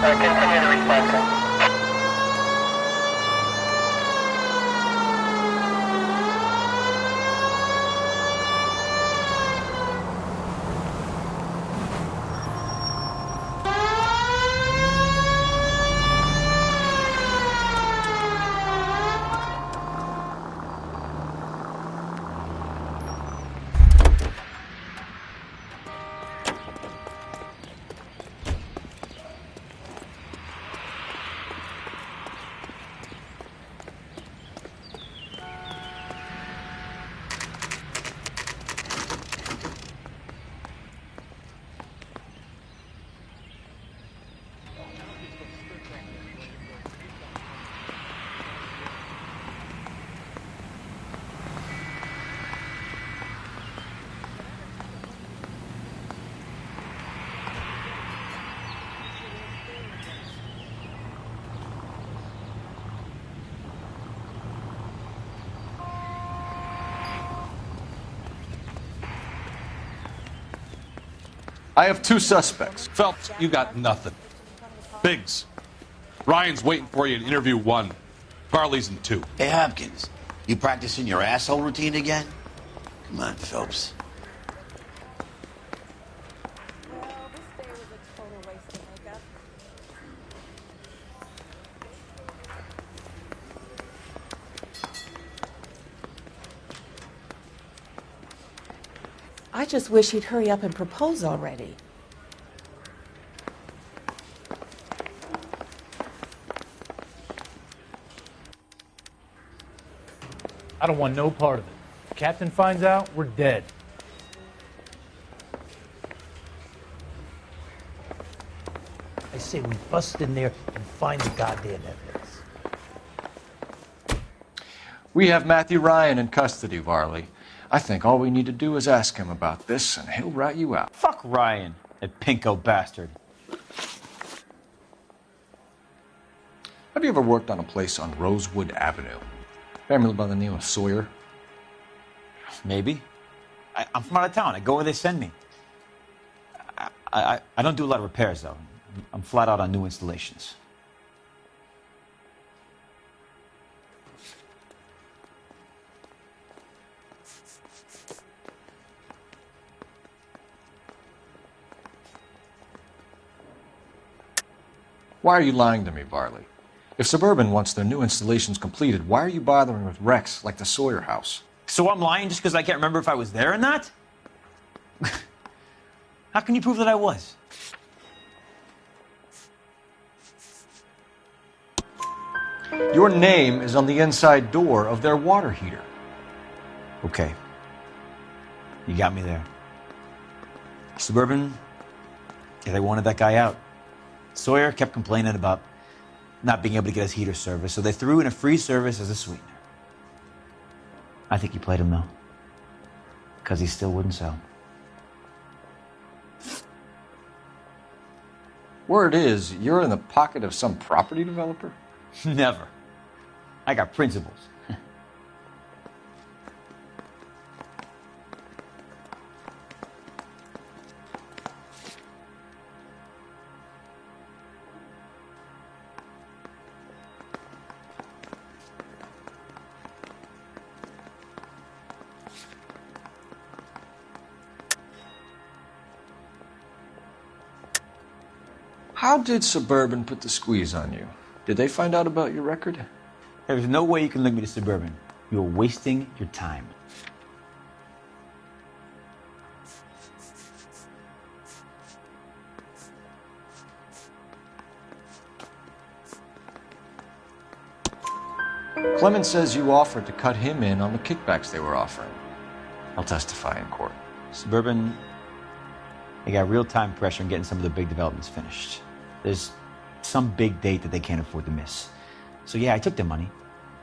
Continue the response. I have 2 suspects. Phelps, you got nothing. Biggs, Ryan's waiting for you in interview 1. Farley's in 2. Hey, Hopkins, you practicing your asshole routine again? Come on, Phelps. I just wish he'd hurry up and propose already. I don't want no part of it. If Captain finds out, we're dead. I say we bust in there and find the goddamn evidence. We have Matthew Ryan in custody, Varley. I think all we need to do is ask him about this, and he'll rat you out. Fuck Ryan, that pinko bastard. Have you ever worked on a place on Rosewood Avenue? Family by the name of Sawyer? Maybe. I'm from out of town. I go where they send me. I don't do a lot of repairs, though. I'm flat out on new installations. Why are you lying to me, Varley? If Suburban wants their new installations completed, why are you bothering with wrecks like the Sawyer house? So I'm lying just because I can't remember if I was there or not? How can you prove that I was? Your name is on the inside door of their water heater. Okay. You got me there. Suburban, yeah, they wanted that guy out. Sawyer kept complaining about not being able to get his heater service, so they threw in a free service as a sweetener. I think he played him, though, because he still wouldn't sell. Word is, you're in the pocket of some property developer? Never. I got principles. How did Suburban put the squeeze on you? Did they find out about your record? There's no way you can link me to Suburban. You're wasting your time. Clemens says you offered to cut him in on the kickbacks they were offering. I'll testify in court. Suburban, they got real-time pressure on getting some of the big developments finished. There's some big date that they can't afford to miss. So yeah, I took their money.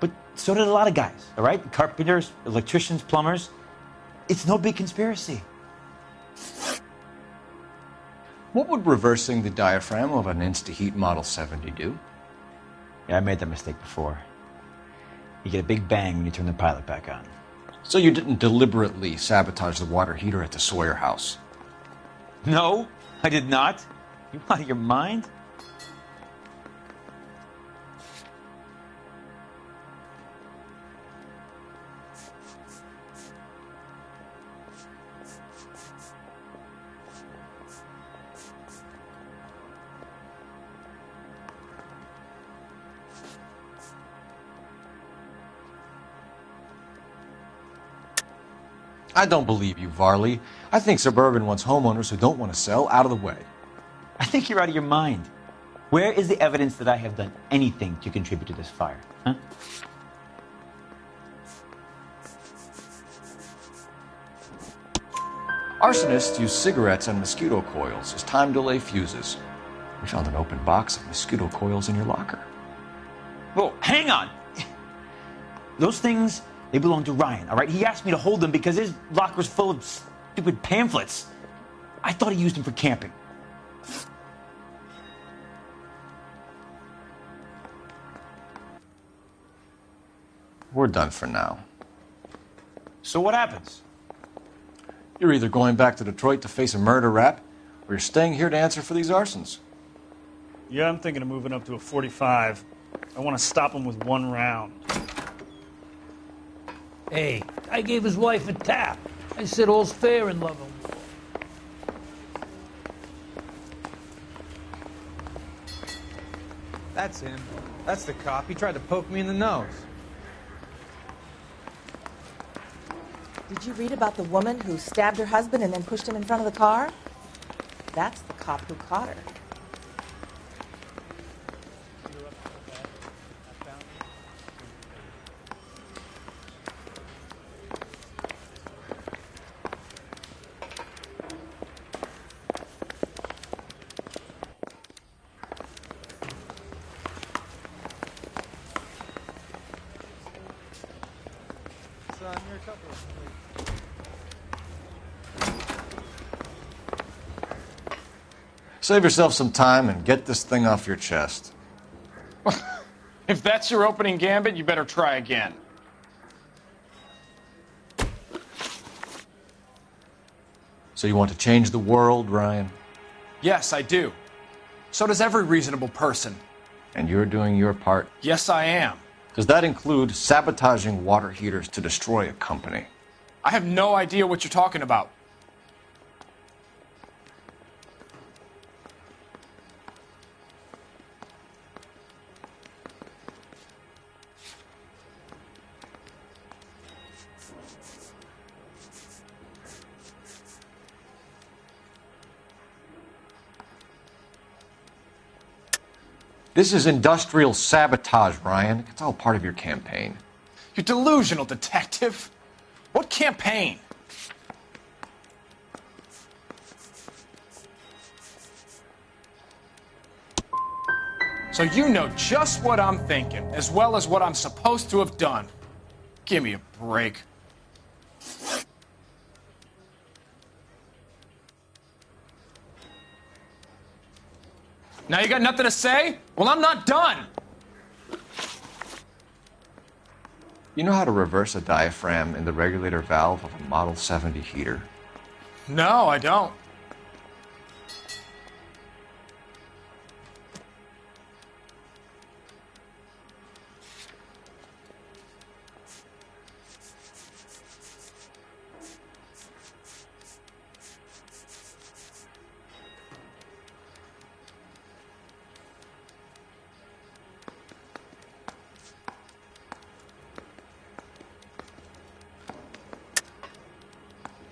But so did a lot of guys, all right? Carpenters, electricians, plumbers. It's no big conspiracy. What would reversing the diaphragm of an Insta-Heat Model 70 do? Yeah, I made that mistake before. You get a big bang when you turn the pilot back on. So you didn't deliberately sabotage the water heater at the Sawyer house? No, I did not. You out of your mind? I don't believe you, Varley. I think Suburban wants homeowners who don't want to sell out of the way. I think you're out of your mind. Where is the evidence that I have done anything to contribute to this fire? Huh? Arsonists use cigarettes and mosquito coils as time delay fuses. We found an open box of mosquito coils in your locker. Whoa, hang on! Those things, they belong to Ryan, all right? He asked me to hold them because his locker's full of stupid pamphlets. I thought he used them for camping. We're done for now. So what happens? You're either going back to Detroit to face a murder rap, or you're staying here to answer for these arsons. Yeah, I'm thinking of moving up to a 45. I want to stop him with one round. Hey, I gave his wife a tap. I said all's fair in love and war. That's him. That's the cop. He tried to poke me in the nose. Did you read about the woman who stabbed her husband and then pushed him in front of the car? That's the cop who caught her. Save yourself some time and get this thing off your chest. If that's your opening gambit, you better try again. So you want to change the world, Ryan? Yes, I do. So does every reasonable person. And you're doing your part? Yes, I am. Does that include sabotaging water heaters to destroy a company? I have no idea what you're talking about. This is industrial sabotage, Ryan. It's all part of your campaign. You're delusional, detective. What campaign? So you know just what I'm thinking, as well as what I'm supposed to have done. Give me a break. Now you got nothing to say? Well, I'm not done. You know how to reverse a diaphragm in the regulator valve of a Model 70 heater? No, I don't.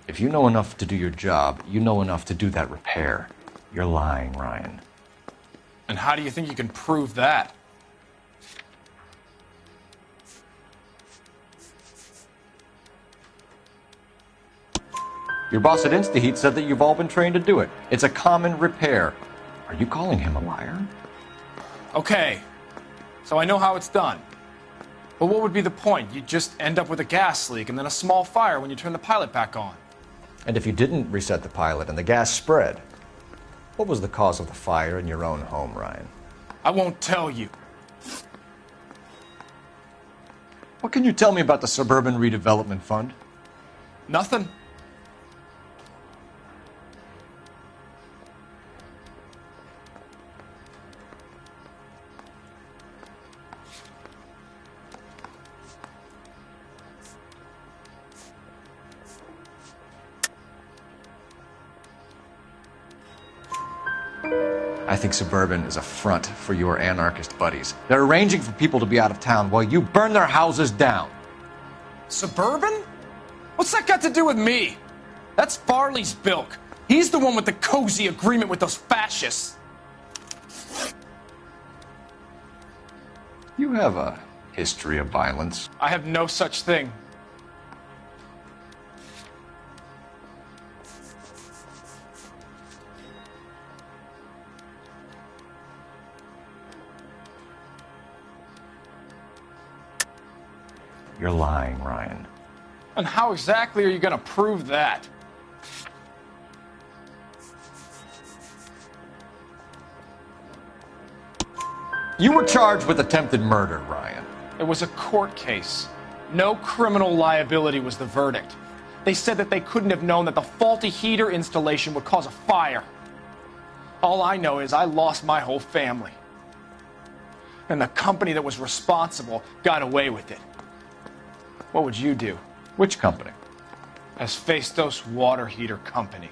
If you know enough to do your job, you know enough to do that repair. You're lying, Ryan. And how do you think you can prove that? Your boss at InstaHeat said that you've all been trained to do it. It's a common repair. Are you calling him a liar? Okay, so I know how it's done. But what would be the point? You'd just end up with a gas leak and then a small fire when you turn the pilot back on. And if you didn't reset the pilot and the gas spread, what was the cause of the fire in your own home, Ryan? I won't tell you. What can you tell me about the Suburban Redevelopment Fund? Nothing. I think Suburban is a front for your anarchist buddies. They're arranging for people to be out of town while you burn their houses down. Suburban? What's that got to do with me? That's Farley's bilk. He's the one with the cozy agreement with those fascists. You have a history of violence. I have no such thing. You're lying, Ryan. And how exactly are you going to prove that? You were charged with attempted murder, Ryan. It was a court case. No criminal liability was the verdict. They said that they couldn't have known that the faulty heater installation would cause a fire. All I know is I lost my whole family. And the company that was responsible got away with it. What would you do? Which company? Asbestos Water Heater Company.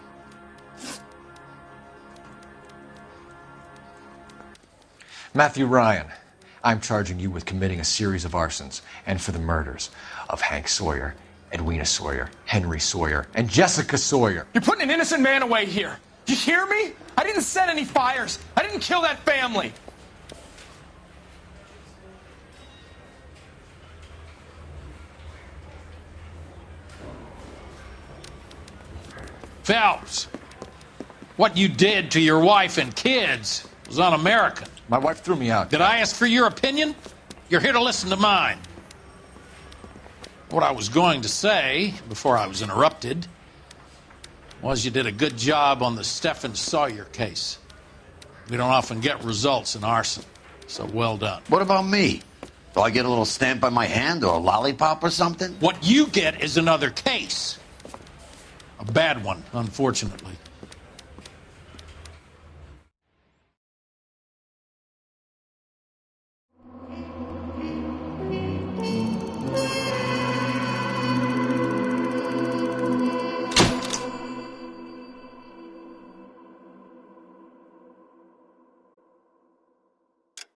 Matthew Ryan, I'm charging you with committing a series of arsons and for the murders of Hank Sawyer, Edwina Sawyer, Henry Sawyer, and Jessica Sawyer. You're putting an innocent man away here. Do you hear me? I didn't set any fires. I didn't kill that family. Phelps, what you did to your wife and kids was un-American. My wife threw me out. Did I ask for your opinion? You're here to listen to mine. What I was going to say, before I was interrupted, was you did a good job on the Stephen Sawyer case. We don't often get results in arson, so well done. What about me? Do I get a little stamp on my hand or a lollipop or something? What you get is another case. A bad one, unfortunately.